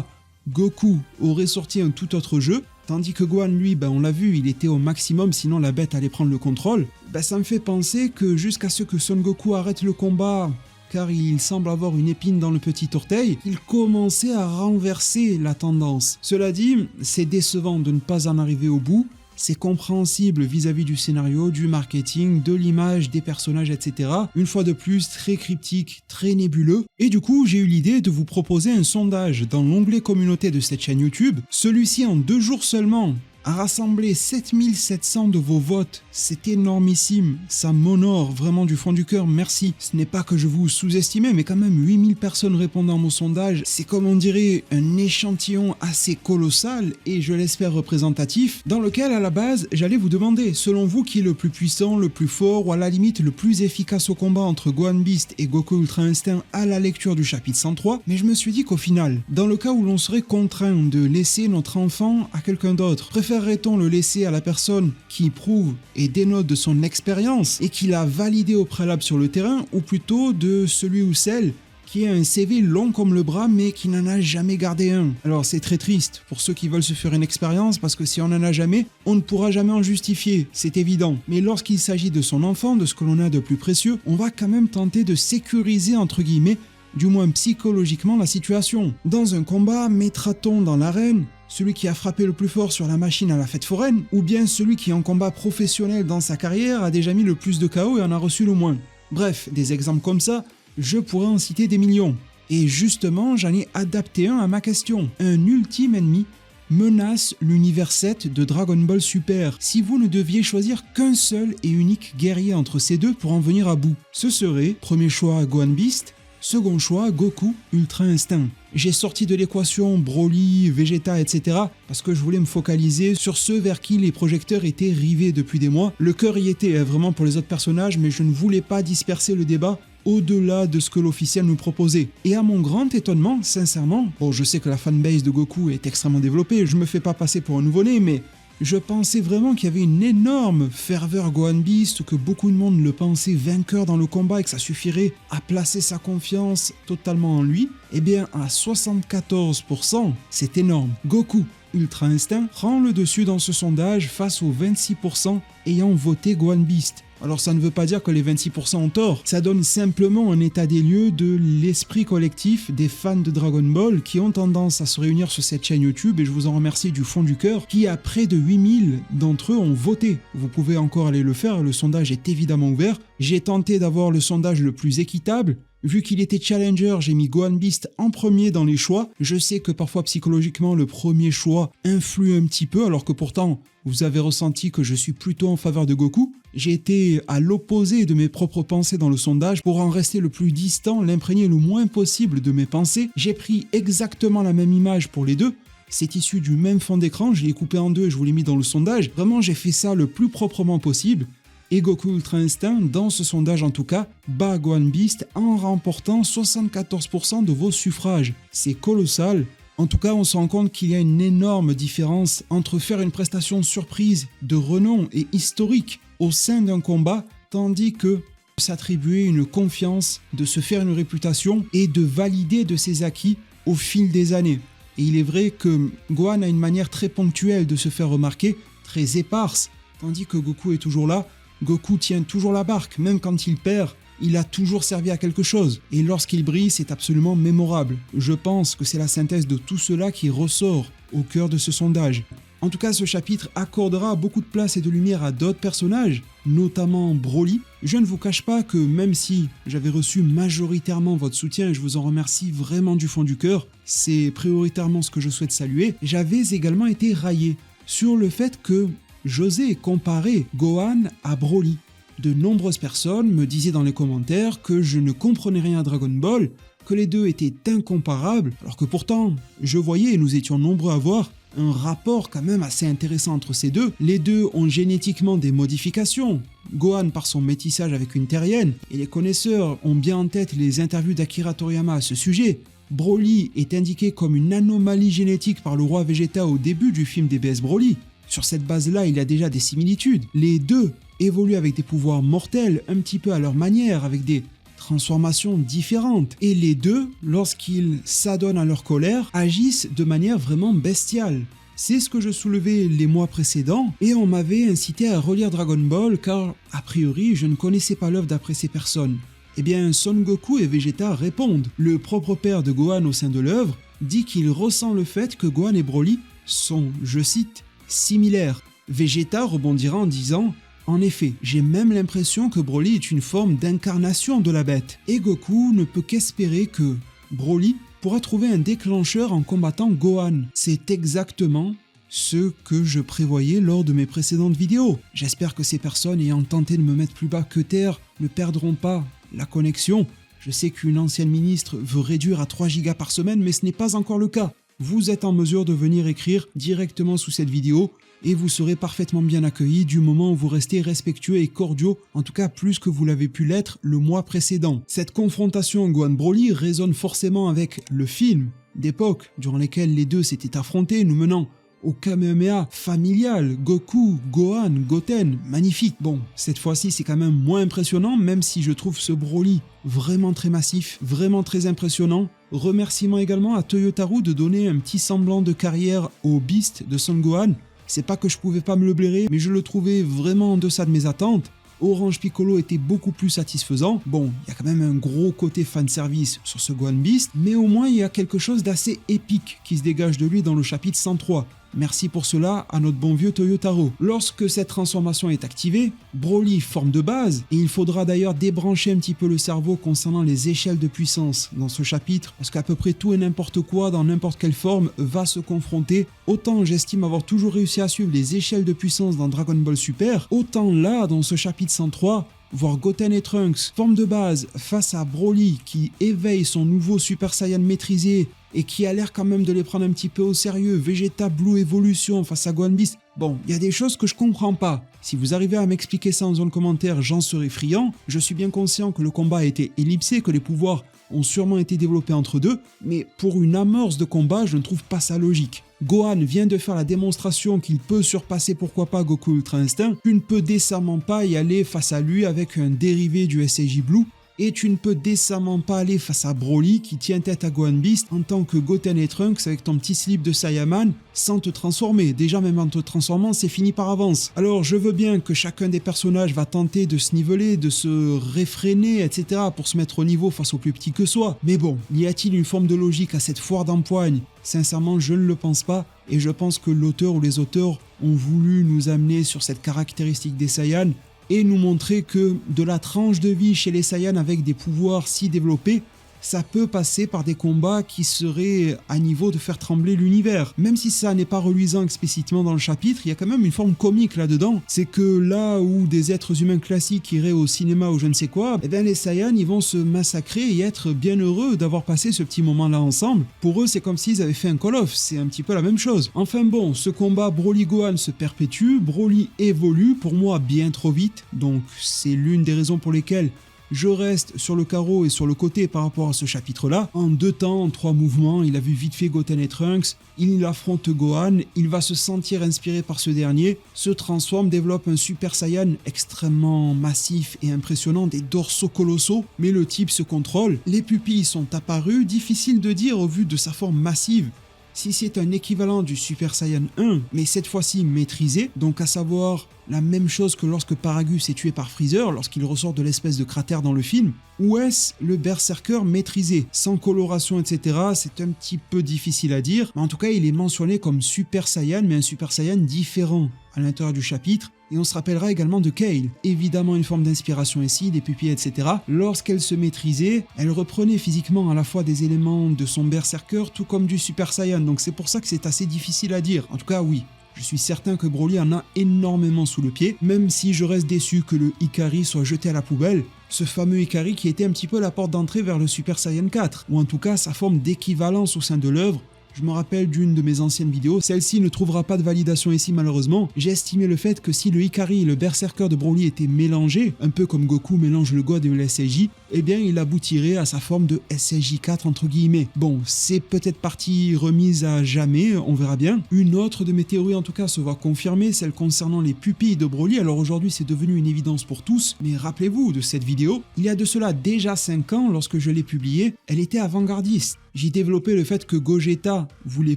Goku aurait sorti un tout autre jeu. tandis que Gohan, lui, on l'a vu, il était au maximum, sinon la bête allait prendre le contrôle. Ça me fait penser que jusqu'à ce que Son Goku arrête le combat, car il semble avoir une épine dans le petit orteil, il commençait à renverser la tendance. Cela dit, c'est décevant de ne pas en arriver au bout. C'est compréhensible vis-à-vis du scénario, du marketing, de l'image, des personnages, etc. Une fois de plus, très cryptique, très nébuleux. Et du coup, j'ai eu l'idée de vous proposer un sondage dans l'onglet communauté de cette chaîne YouTube. Celui-ci, en 2 jours seulement, a rassemblé 7700 de vos votes. C'est énormissime, ça m'honore vraiment du fond du cœur, merci. Ce n'est pas que je vous sous-estimais, mais quand même 8000 personnes répondant à mon sondage, c'est comme on dirait un échantillon assez colossal et je l'espère représentatif, dans lequel à la base j'allais vous demander, selon vous, qui est le plus puissant, le plus fort ou à la limite le plus efficace au combat entre Gohan Beast et Goku Ultra Instinct à la lecture du chapitre 103, mais je me suis dit qu'au final, dans le cas où l'on serait contraint de laisser notre enfant à quelqu'un d'autre, préférerait-on le laisser à la personne qui prouve et dénote de son expérience et qui l'a validé au préalable sur le terrain, ou plutôt de celui ou celle qui a un CV long comme le bras mais qui n'en a jamais gardé un? Alors c'est très triste pour ceux qui veulent se faire une expérience, parce que si on n'en a jamais, on ne pourra jamais en justifier, c'est évident. Mais lorsqu'il s'agit de son enfant, de ce que l'on a de plus précieux, on va quand même tenter de sécuriser entre guillemets, du moins psychologiquement, la situation. Dans un combat, mettra-t-on dans l'arène celui qui a frappé le plus fort sur la machine à la fête foraine, ou bien celui qui en combat professionnel dans sa carrière a déjà mis le plus de KO et en a reçu le moins? Bref, des exemples comme ça, je pourrais en citer des millions. Et justement, j'en ai adapté un à ma question. Un ultime ennemi menace l'univers 7 de Dragon Ball Super. Si vous ne deviez choisir qu'un seul et unique guerrier entre ces deux pour en venir à bout, ce serait, premier choix, Gohan Beast, second choix, Goku Ultra Instinct. J'ai sorti de l'équation Broly, Vegeta, etc. parce que je voulais me focaliser sur ceux vers qui les projecteurs étaient rivés depuis des mois. Le cœur y était vraiment pour les autres personnages, mais je ne voulais pas disperser le débat au-delà de ce que l'officiel nous proposait. Et à mon grand étonnement, sincèrement, je sais que la fanbase de Goku est extrêmement développée, je me fais pas passer pour un nouveau-né, mais je pensais vraiment qu'il y avait une énorme ferveur Gohan Beast, que beaucoup de monde le pensait vainqueur dans le combat et que ça suffirait à placer sa confiance totalement en lui. Eh bien, à 74%, c'est énorme. Goku Ultra Instinct prend le dessus dans ce sondage face aux 26% ayant voté Gohan Beast. Alors ça ne veut pas dire que les 26% ont tort, ça donne simplement un état des lieux de l'esprit collectif des fans de Dragon Ball qui ont tendance à se réunir sur cette chaîne YouTube, et je vous en remercie du fond du cœur, qui a près de 8000 d'entre eux ont voté. Vous pouvez encore aller le faire, le sondage est évidemment ouvert. J'ai tenté d'avoir le sondage le plus équitable. Vu qu'il était challenger, j'ai mis Gohan Beast en premier dans les choix. Je sais que parfois psychologiquement le premier choix influe un petit peu, alors que pourtant vous avez ressenti que je suis plutôt en faveur de Goku. J'ai été à l'opposé de mes propres pensées dans le sondage pour en rester le plus distant, l'imprégner le moins possible de mes pensées. J'ai pris exactement la même image pour les deux. C'est issu du même fond d'écran, je l'ai coupé en deux et je vous l'ai mis dans le sondage. Vraiment, j'ai fait ça le plus proprement possible. Et Goku Ultra Instinct, dans ce sondage en tout cas, bat Gohan Beast en remportant 74% de vos suffrages. C'est colossal. En tout cas, on se rend compte qu'il y a une énorme différence entre faire une prestation surprise, de renom et historique au sein d'un combat, tandis que s'attribuer une confiance, de se faire une réputation et de valider de ses acquis au fil des années. Et il est vrai que Gohan a une manière très ponctuelle de se faire remarquer, très éparse, tandis que Goku est toujours là. Goku tient toujours la barque, même quand il perd, il a toujours servi à quelque chose. Et lorsqu'il brille, c'est absolument mémorable. Je pense que c'est la synthèse de tout cela qui ressort au cœur de ce sondage. En tout cas, ce chapitre accordera beaucoup de place et de lumière à d'autres personnages, notamment Broly. Je ne vous cache pas que même si j'avais reçu majoritairement votre soutien, et je vous en remercie vraiment du fond du cœur, c'est prioritairement ce que je souhaite saluer, j'avais également été raillé sur le fait que j'osais comparer Gohan à Broly. De nombreuses personnes me disaient dans les commentaires que je ne comprenais rien à Dragon Ball, que les deux étaient incomparables, alors que pourtant, je voyais, et nous étions nombreux à voir, un rapport quand même assez intéressant entre ces deux. Les deux ont génétiquement des modifications. Gohan par son métissage avec une terrienne, et les connaisseurs ont bien en tête les interviews d'Akira Toriyama à ce sujet. Broly est indiqué comme une anomalie génétique par le roi Vegeta au début du film DBS Broly. Sur cette base-là, il y a déjà des similitudes. Les deux évoluent avec des pouvoirs mortels, un petit peu à leur manière, avec des transformations différentes. Et les deux, lorsqu'ils s'adonnent à leur colère, agissent de manière vraiment bestiale. C'est ce que je soulevais les mois précédents et on m'avait incité à relire Dragon Ball car, a priori, je ne connaissais pas l'œuvre d'après ces personnes. Eh bien, Son Goku et Vegeta répondent. Le propre père de Gohan au sein de l'œuvre dit qu'il ressent le fait que Gohan et Broly sont, je cite, similaires. Vegeta rebondira en disant « En effet, j'ai même l'impression que Broly est une forme d'incarnation de la bête. Et Goku ne peut qu'espérer que Broly pourra trouver un déclencheur en combattant Gohan. » C'est exactement ce que je prévoyais lors de mes précédentes vidéos. J'espère que ces personnes ayant tenté de me mettre plus bas que terre ne perdront pas la connexion. Je sais qu'une ancienne ministre veut réduire à 3 Go par semaine, mais ce n'est pas encore le cas. Vous êtes en mesure de venir écrire directement sous cette vidéo et vous serez parfaitement bien accueillis du moment où vous restez respectueux et cordiaux, en tout cas plus que vous l'avez pu l'être le mois précédent. Cette confrontation Gohan-Broly résonne forcément avec le film d'époque durant lesquels les deux s'étaient affrontés, nous menant au Kamehameha familial, Goku, Gohan, Goten, magnifique. Bon, cette fois-ci c'est quand même moins impressionnant, même si je trouve ce Broly vraiment très massif, vraiment très impressionnant. Remerciement également à Toyotaru de donner un petit semblant de carrière au Beast de Son Gohan. C'est pas que je pouvais pas me le blairer, mais je le trouvais vraiment en deçà de mes attentes. Orange Piccolo était beaucoup plus satisfaisant. Bon, il y a quand même un gros côté fanservice sur ce Gohan Beast, mais au moins il y a quelque chose d'assez épique qui se dégage de lui dans le chapitre 103. Merci pour cela à notre bon vieux Toyotaro. Lorsque cette transformation est activée, Broly forme de base, et il faudra d'ailleurs débrancher un petit peu le cerveau concernant les échelles de puissance dans ce chapitre, parce qu'à peu près tout et n'importe quoi dans n'importe quelle forme va se confronter. Autant j'estime avoir toujours réussi à suivre les échelles de puissance dans Dragon Ball Super, autant là, dans ce chapitre 103, voir Goten et Trunks, forme de base, face à Broly qui éveille son nouveau Super Saiyan maîtrisé et qui a l'air quand même de les prendre un petit peu au sérieux, Vegeta Blue Evolution face à Gohan Beast. Bon, il y a des choses que je comprends pas. Si vous arrivez à m'expliquer ça en zone commentaire, j'en serai friand. Je suis bien conscient que le combat a été ellipsé, que les pouvoirs ont sûrement été développés entre deux, mais pour une amorce de combat, je ne trouve pas ça logique. Gohan vient de faire la démonstration qu'il peut surpasser pourquoi pas Goku Ultra Instinct, tu ne peux décemment pas y aller face à lui avec un dérivé du SAJ Blue, et tu ne peux décemment pas aller face à Broly qui tient tête à Gohan Beast en tant que Goten et Trunks avec ton petit slip de Saiyaman sans te transformer. Déjà même en te transformant, c'est fini par avance. Alors je veux bien que chacun des personnages va tenter de se niveler, de se réfréner, etc. pour se mettre au niveau face au plus petit que soi. Mais bon, y a-t-il une forme de logique à cette foire d'empoigne? Sincèrement, je ne le pense pas, et je pense que l'auteur ou les auteurs ont voulu nous amener sur cette caractéristique des Saiyans et nous montrer que de la tranche de vie chez les Saiyans avec des pouvoirs si développés, ça peut passer par des combats qui seraient à niveau de faire trembler l'univers. Même si ça n'est pas reluisant explicitement dans le chapitre, il y a quand même une forme comique là-dedans. C'est que là où des êtres humains classiques iraient au cinéma ou je ne sais quoi, eh bien les Saiyans ils vont se massacrer et être bien heureux d'avoir passé ce petit moment-là ensemble. Pour eux, c'est comme s'ils avaient fait un call-off, c'est un petit peu la même chose. Enfin bon, ce combat Broly-Gohan se perpétue, Broly évolue, pour moi bien trop vite, donc c'est l'une des raisons pour lesquelles je reste sur le carreau et sur le côté par rapport à ce chapitre-là. En 2 temps, en 3 mouvements, il a vu vite fait Goten et Trunks, il affronte Gohan, il va se sentir inspiré par ce dernier, se transforme, développe un Super Saiyan extrêmement massif et impressionnant, des dorsaux colossaux, mais le type se contrôle, les pupilles sont apparues, difficile de dire au vu de sa forme massive si c'est un équivalent du Super Saiyan 1, mais cette fois-ci maîtrisé, donc à savoir la même chose que lorsque Paragus est tué par Freezer, lorsqu'il ressort de l'espèce de cratère dans le film, ou est-ce le Berserker maîtrisé, sans coloration, etc. C'est un petit peu difficile à dire, mais en tout cas il est mentionné comme Super Saiyan, mais un Super Saiyan différent à l'intérieur du chapitre, et on se rappellera également de Kale. Évidemment une forme d'inspiration ici, des pupilles, etc. Lorsqu'elle se maîtrisait, elle reprenait physiquement à la fois des éléments de son Berserker, tout comme du Super Saiyan, donc c'est pour ça que c'est assez difficile à dire. En tout cas oui, je suis certain que Broly en a énormément sous le pied, même si je reste déçu que le Ikari soit jeté à la poubelle, ce fameux Ikari qui était un petit peu la porte d'entrée vers le Super Saiyan 4, ou en tout cas sa forme d'équivalence au sein de l'œuvre. Je me rappelle d'une de mes anciennes vidéos, celle-ci ne trouvera pas de validation ici malheureusement. J'ai estimé le fait que si le Ikari et le Berserker de Broly étaient mélangés, un peu comme Goku mélange le God et le SAJ, eh bien il aboutirait à sa forme de SAJ 4 entre guillemets. Bon, c'est peut-être partie remise à jamais, on verra bien. Une autre de mes théories en tout cas se voit confirmer, celle concernant les pupilles de Broly. Alors aujourd'hui c'est devenu une évidence pour tous, mais rappelez-vous de cette vidéo, il y a de cela déjà 5 ans lorsque je l'ai publiée, elle était avant-gardiste. J'y développais le fait que Gogeta voulait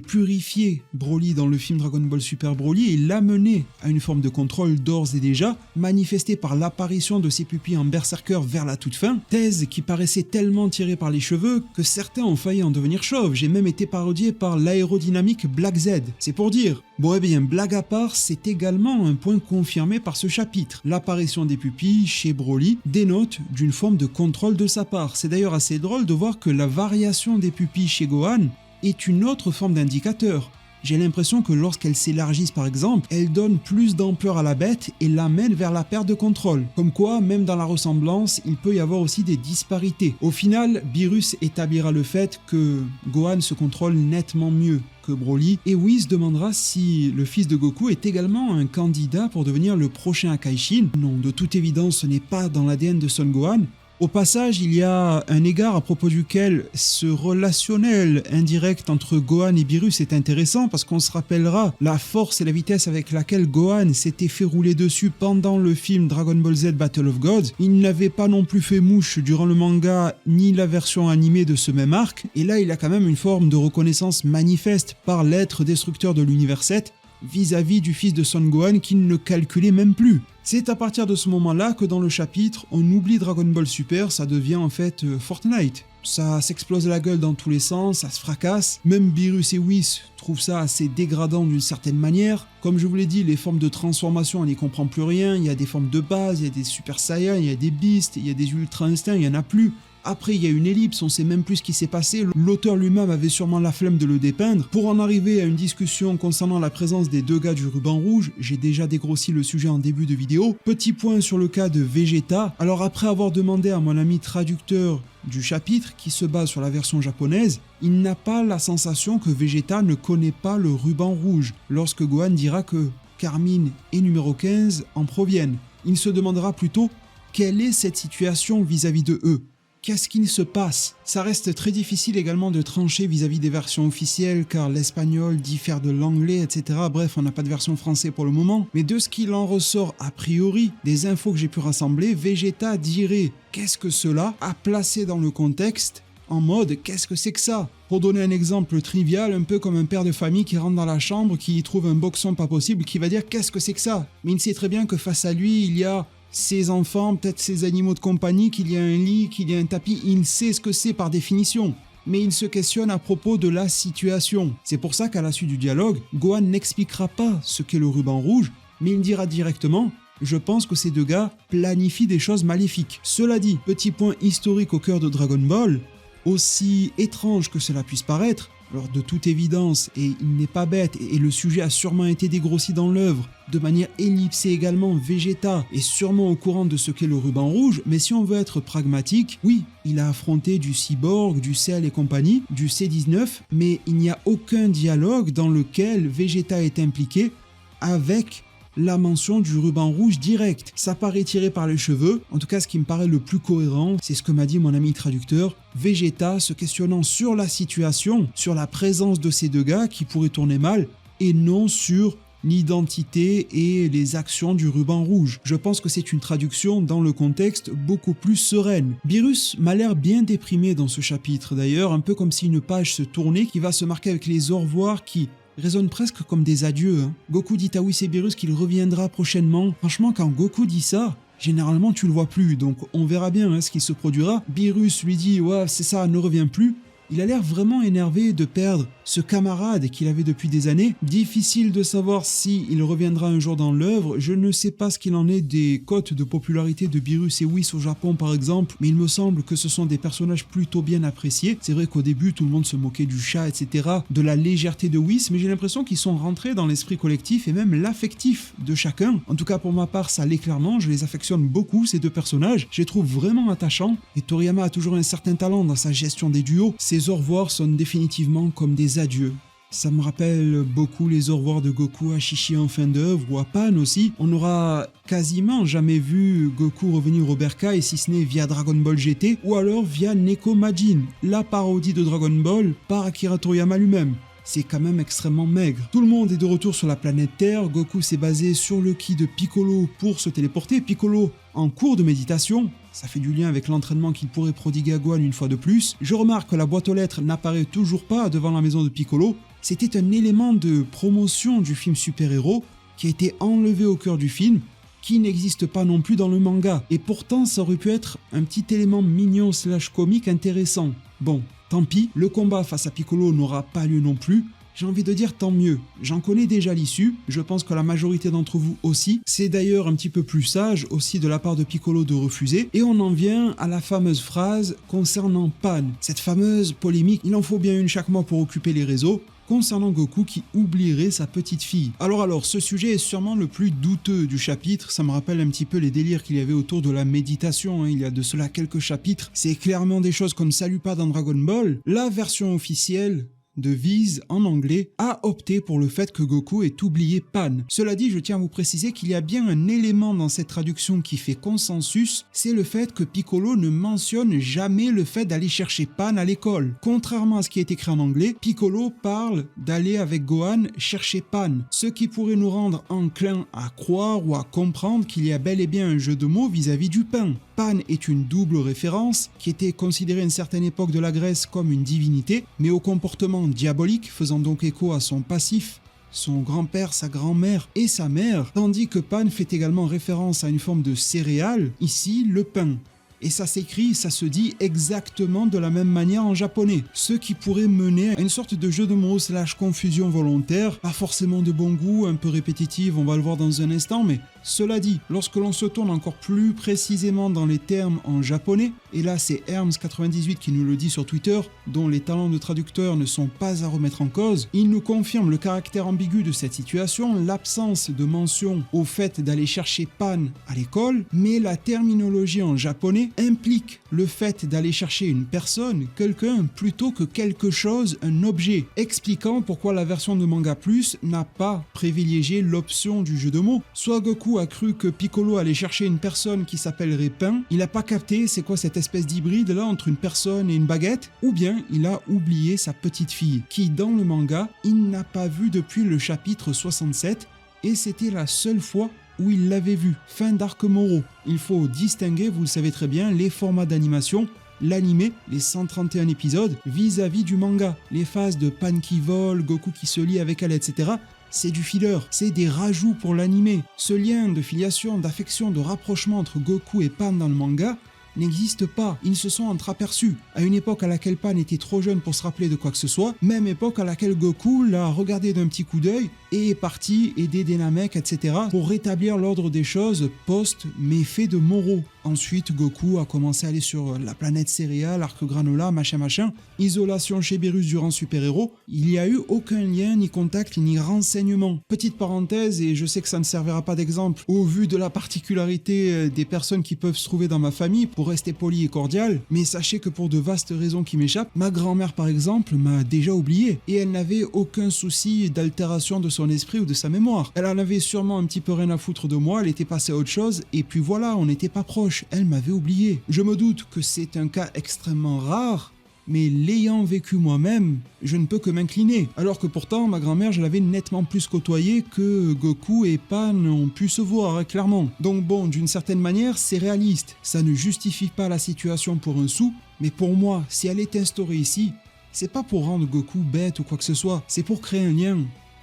purifier Broly dans le film Dragon Ball Super Broly et l'amener à une forme de contrôle d'ores et déjà, manifestée par l'apparition de ses pupilles en berserker vers la toute fin, thèse qui paraissait tellement tirée par les cheveux que certains ont failli en devenir chauves. J'ai même été parodié par l'aérodynamique Black Z, c'est pour dire. Bon eh bien, blague à part, c'est également un point confirmé par ce chapitre. L'apparition des pupilles chez Broly dénote d'une forme de contrôle de sa part. C'est d'ailleurs assez drôle de voir que la variation des pupilles chez Gohan est une autre forme d'indicateur. J'ai l'impression que lorsqu'elles s'élargissent par exemple, elles donnent plus d'ampleur à la bête et l'amènent vers la perte de contrôle. Comme quoi, même dans la ressemblance, il peut y avoir aussi des disparités. Au final, Beerus établira le fait que Gohan se contrôle nettement mieux que Broly, et Whis demandera si le fils de Goku est également un candidat pour devenir le prochain Akaishin. Non, de toute évidence, ce n'est pas dans l'ADN de Son Gohan. Au passage, il y a un égard à propos duquel ce relationnel indirect entre Gohan et Beerus est intéressant parce qu'on se rappellera la force et la vitesse avec laquelle Gohan s'était fait rouler dessus pendant le film Dragon Ball Z Battle of Gods. Il n'avait pas non plus fait mouche durant le manga ni la version animée de ce même arc, et là il a quand même une forme de reconnaissance manifeste par l'être destructeur de l'univers 7 vis-à-vis du fils de Son Gohan qu'il ne calculait même plus. C'est à partir de ce moment-là que dans le chapitre, on oublie Dragon Ball Super, ça devient en fait Fortnite. Ça s'explose la gueule dans tous les sens, ça se fracasse. Même Beerus et Whis trouvent ça assez dégradant d'une certaine manière. Comme je vous l'ai dit, les formes de transformation, on n'y comprend plus rien. Il y a des formes de base, il y a des Super Saiyans, il y a des Beasts, il y a des Ultra Instincts, il n'y en a plus. Après, il y a une ellipse, on sait même plus ce qui s'est passé, l'auteur lui-même avait sûrement la flemme de le dépeindre. Pour en arriver à une discussion concernant la présence des deux gars du ruban rouge, j'ai déjà dégrossi le sujet en début de vidéo. Petit point sur le cas de Vegeta. Alors après avoir demandé à mon ami traducteur du chapitre, qui se base sur la version japonaise, il n'a pas la sensation que Vegeta ne connaît pas le ruban rouge, lorsque Gohan dira que Carmine et numéro 15 en proviennent. Il se demandera plutôt quelle est cette situation vis-à-vis de eux. Qu'est-ce qu'il se passe? Ça reste très difficile également de trancher vis-à-vis des versions officielles car l'espagnol diffère de l'anglais, etc. Bref, on n'a pas de version française pour le moment. Mais de ce qu'il en ressort a priori, des infos que j'ai pu rassembler, Vegeta dirait qu'est-ce que cela a placé dans le contexte en mode qu'est-ce que c'est que ça? Pour donner un exemple trivial, un peu comme un père de famille qui rentre dans la chambre, qui y trouve un boxon pas possible, qui va dire qu'est-ce que c'est que ça? Mais il sait très bien que face à lui, il y a ses enfants, peut-être ses animaux de compagnie, qu'il y a un lit, qu'il y a un tapis, il sait ce que c'est par définition. Mais il se questionne à propos de la situation. C'est pour ça qu'à la suite du dialogue, Gohan n'expliquera pas ce qu'est le ruban rouge, mais il dira directement « Je pense que ces deux gars planifient des choses maléfiques ». Cela dit, petit point historique au cœur de Dragon Ball, aussi étrange que cela puisse paraître, alors de toute évidence, et il n'est pas bête, et le sujet a sûrement été dégrossi dans l'œuvre, de manière ellipsée également, Vegeta est sûrement au courant de ce qu'est le ruban rouge, mais si on veut être pragmatique, oui, il a affronté du Cyborg, du Cell et compagnie, du C-19, mais il n'y a aucun dialogue dans lequel Vegeta est impliqué avec la mention du ruban rouge direct. Ça paraît tiré par les cheveux, en tout cas ce qui me paraît le plus cohérent, c'est ce que m'a dit mon ami traducteur, Vegeta se questionnant sur la situation, sur la présence de ces deux gars qui pourraient tourner mal, et non sur l'identité et les actions du ruban rouge. Je pense que c'est une traduction dans le contexte beaucoup plus sereine. Beerus m'a l'air bien déprimé dans ce chapitre d'ailleurs, un peu comme si une page se tournait qui va se marquer avec les au revoir qui résonne presque comme des adieux. Goku dit à Whis et Beerus qu'il reviendra prochainement. Franchement, quand Goku dit ça, généralement tu le vois plus, donc on verra bien ce qui se produira. Beerus lui dit « Ouais, c'est ça, ne reviens plus ». Il a l'air vraiment énervé de perdre ce camarade qu'il avait depuis des années. Difficile de savoir s'il reviendra un jour dans l'œuvre. Je ne sais pas ce qu'il en est des cotes de popularité de Beerus et Whis au Japon par exemple, mais il me semble que ce sont des personnages plutôt bien appréciés. C'est vrai qu'au début tout le monde se moquait du chat, etc., de la légèreté de Whis, mais j'ai l'impression qu'ils sont rentrés dans l'esprit collectif et même l'affectif de chacun. En tout cas pour ma part ça l'est clairement, je les affectionne beaucoup ces deux personnages, je les trouve vraiment attachants et Toriyama a toujours un certain talent dans sa gestion des duos. Ces au revoir sonnent définitivement comme des adieux. Ça me rappelle beaucoup les au revoir de Goku à Chichi en fin d'œuvre ou à Pan aussi. On n'aura quasiment jamais vu Goku revenir au Berkai si ce n'est via Dragon Ball GT ou alors via Neko Majin, la parodie de Dragon Ball par Akira Toriyama lui-même. c'est quand même extrêmement maigre. Tout le monde est de retour sur la planète Terre, Goku s'est basé sur le ki de Piccolo pour se téléporter, Piccolo en cours de méditation, ça fait du lien avec l'entraînement qu'il pourrait prodiguer à Gohan une fois de plus. Je remarque que la boîte aux lettres n'apparaît toujours pas devant la maison de Piccolo, c'était un élément de promotion du film super-héros qui a été enlevé au cœur du film, qui n'existe pas non plus dans le manga, et pourtant ça aurait pu être un petit élément mignon / comique intéressant. Bon, tant pis, le combat face à Piccolo n'aura pas lieu non plus, j'ai envie de dire tant mieux, j'en connais déjà l'issue, je pense que la majorité d'entre vous aussi, c'est d'ailleurs un petit peu plus sage aussi de la part de Piccolo de refuser, et on en vient à la fameuse phrase concernant Pan, cette fameuse polémique, il en faut bien une chaque mois pour occuper les réseaux, concernant Goku qui oublierait sa petite fille. Alors, ce sujet est sûrement le plus douteux du chapitre, ça me rappelle un petit peu les délires qu'il y avait autour de la méditation, il y a de cela quelques chapitres, c'est clairement des choses qu'on ne salue pas dans Dragon Ball. La version officielle de Viz en anglais a opté pour le fait que Goku ait oublié Pan. Cela dit, je tiens à vous préciser qu'il y a bien un élément dans cette traduction qui fait consensus, c'est le fait que Piccolo ne mentionne jamais le fait d'aller chercher Pan à l'école. Contrairement à ce qui est écrit en anglais, Piccolo parle d'aller avec Gohan chercher Pan, ce qui pourrait nous rendre enclins à croire ou à comprendre qu'il y a bel et bien un jeu de mots vis-à-vis du pain. Pan est une double référence qui était considérée à une certaine époque de la Grèce comme une divinité, mais au comportement diabolique, faisant donc écho à son passif, son grand-père, sa grand-mère et sa mère, tandis que Pan fait également référence à une forme de céréale, ici le pain. Et ça s'écrit, ça se dit exactement de la même manière en japonais, ce qui pourrait mener à une sorte de jeu de mots / confusion volontaire, pas forcément de bon goût, un peu répétitive, on va le voir dans un instant, mais cela dit, lorsque l'on se tourne encore plus précisément dans les termes en japonais, et là c'est Herms98 qui nous le dit sur Twitter, dont les talents de traducteur ne sont pas à remettre en cause, il nous confirme le caractère ambigu de cette situation, l'absence de mention au fait d'aller chercher Pan à l'école, mais la terminologie en japonais implique le fait d'aller chercher une personne, quelqu'un, plutôt que quelque chose, un objet, expliquant pourquoi la version de Manga Plus n'a pas privilégié l'option du jeu de mots. Soit Goku a cru que Piccolo allait chercher une personne qui s'appellerait Pain, il n'a pas capté c'est quoi cette espèce d'hybride là entre une personne et une baguette, ou bien il a oublié sa petite fille, qui dans le manga, il n'a pas vu depuis le chapitre 67, et c'était la seule fois où il l'avait vu, fin d'arc Moro. Il faut distinguer, vous le savez très bien, les formats d'animation, l'animé, les 131 épisodes, vis-à-vis du manga. Les phases de Pan qui vole, Goku qui se lie avec elle, etc., c'est du filler, c'est des rajouts pour l'animé. Ce lien de filiation, d'affection, de rapprochement entre Goku et Pan dans le manga n'existe pas, ils se sont entreaperçus. À une époque à laquelle Pan était trop jeune pour se rappeler de quoi que ce soit, même époque à laquelle Goku l'a regardé d'un petit coup d'œil et est parti aider des Namek, etc. pour rétablir l'ordre des choses post-méfait de Moro. Ensuite, Goku a commencé à aller sur la planète céréale, arc granola, machin, isolation chez Beerus durant Super Héros, il n'y a eu aucun lien, ni contact, ni renseignement. Petite parenthèse, et je sais que ça ne servira pas d'exemple, au vu de la particularité des personnes qui peuvent se trouver dans ma famille, pour rester poli et cordial, mais sachez que pour de vastes raisons qui m'échappent, ma grand-mère par exemple m'a déjà oublié, et elle n'avait aucun souci d'altération de son esprit ou de sa mémoire. Elle en avait sûrement un petit peu rien à foutre de moi, elle était passée à autre chose, et puis voilà, on n'était pas proches, elle m'avait oublié. Je me doute que c'est un cas extrêmement rare, mais l'ayant vécu moi-même, je ne peux que m'incliner. Alors que pourtant, ma grand-mère, je l'avais nettement plus côtoyée que Goku et Pan ont pu se voir, clairement. Donc bon, d'une certaine manière, c'est réaliste. Ça ne justifie pas la situation pour un sou, mais pour moi, si elle est instaurée ici, c'est pas pour rendre Goku bête ou quoi que ce soit, c'est pour créer un lien,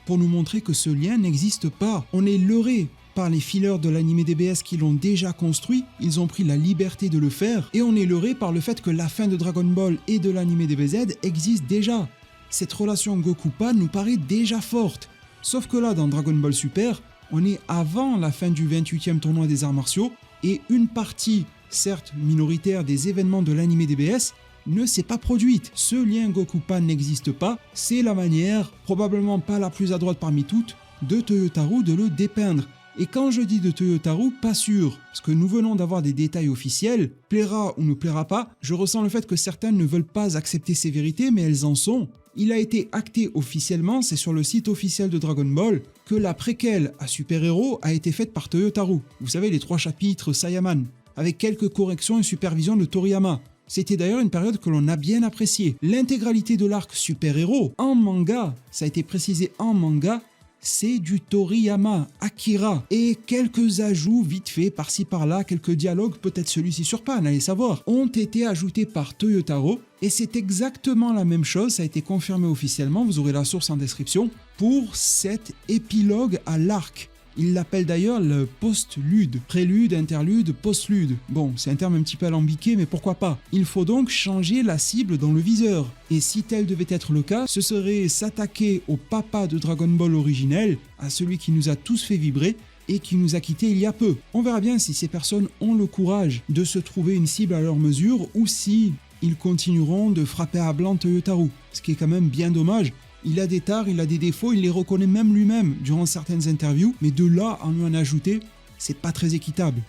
pour nous montrer que ce lien n'existe pas. On est leurré par les fillers de l'anime DBS qui l'ont déjà construit, ils ont pris la liberté de le faire, et on est leurré par le fait que la fin de Dragon Ball et de l'anime DBZ existe déjà. Cette relation Goku-Pan nous paraît déjà forte. Sauf que là, dans Dragon Ball Super, on est avant la fin du 28e tournoi des arts martiaux, et une partie, certes minoritaire, des événements de l'anime DBS ne s'est pas produite. Ce lien Goku-Pan n'existe pas, c'est la manière, probablement pas la plus à droite parmi toutes, de Toyotarou de le dépeindre. Et quand je dis de Toyotarou, pas sûr, parce que nous venons d'avoir des détails officiels, plaira ou ne plaira pas, je ressens le fait que certains ne veulent pas accepter ces vérités, mais elles en sont. Il a été acté officiellement, c'est sur le site officiel de Dragon Ball, que la préquelle à Super Héros a été faite par Toyotarou. Vous savez, les 3 chapitres Saiyaman, avec quelques corrections et supervision de Toriyama. C'était d'ailleurs une période que l'on a bien appréciée. L'intégralité de l'arc super-héros en manga, ça a été précisé en manga, c'est du Toriyama, Akira, et quelques ajouts vite faits par-ci par-là, quelques dialogues, peut-être celui-ci sur Pan, allez savoir, ont été ajoutés par Toyotaro, et c'est exactement la même chose, ça a été confirmé officiellement, vous aurez la source en description, pour cet épilogue à l'arc. Il l'appelle d'ailleurs le post-lude. Prélude, interlude, post-lude. Bon, c'est un terme un petit peu alambiqué, mais pourquoi pas. Il faut donc changer la cible dans le viseur. Et si tel devait être le cas, ce serait s'attaquer au papa de Dragon Ball originel, à celui qui nous a tous fait vibrer, et qui nous a quittés il y a peu. On verra bien si ces personnes ont le courage de se trouver une cible à leur mesure, ou si ils continueront de frapper à blanc Toyotaro. Ce qui est quand même bien dommage. Il a des tares, il a des défauts, il les reconnaît même lui-même durant certaines interviews, mais de là à lui en ajouter, c'est pas très équitable.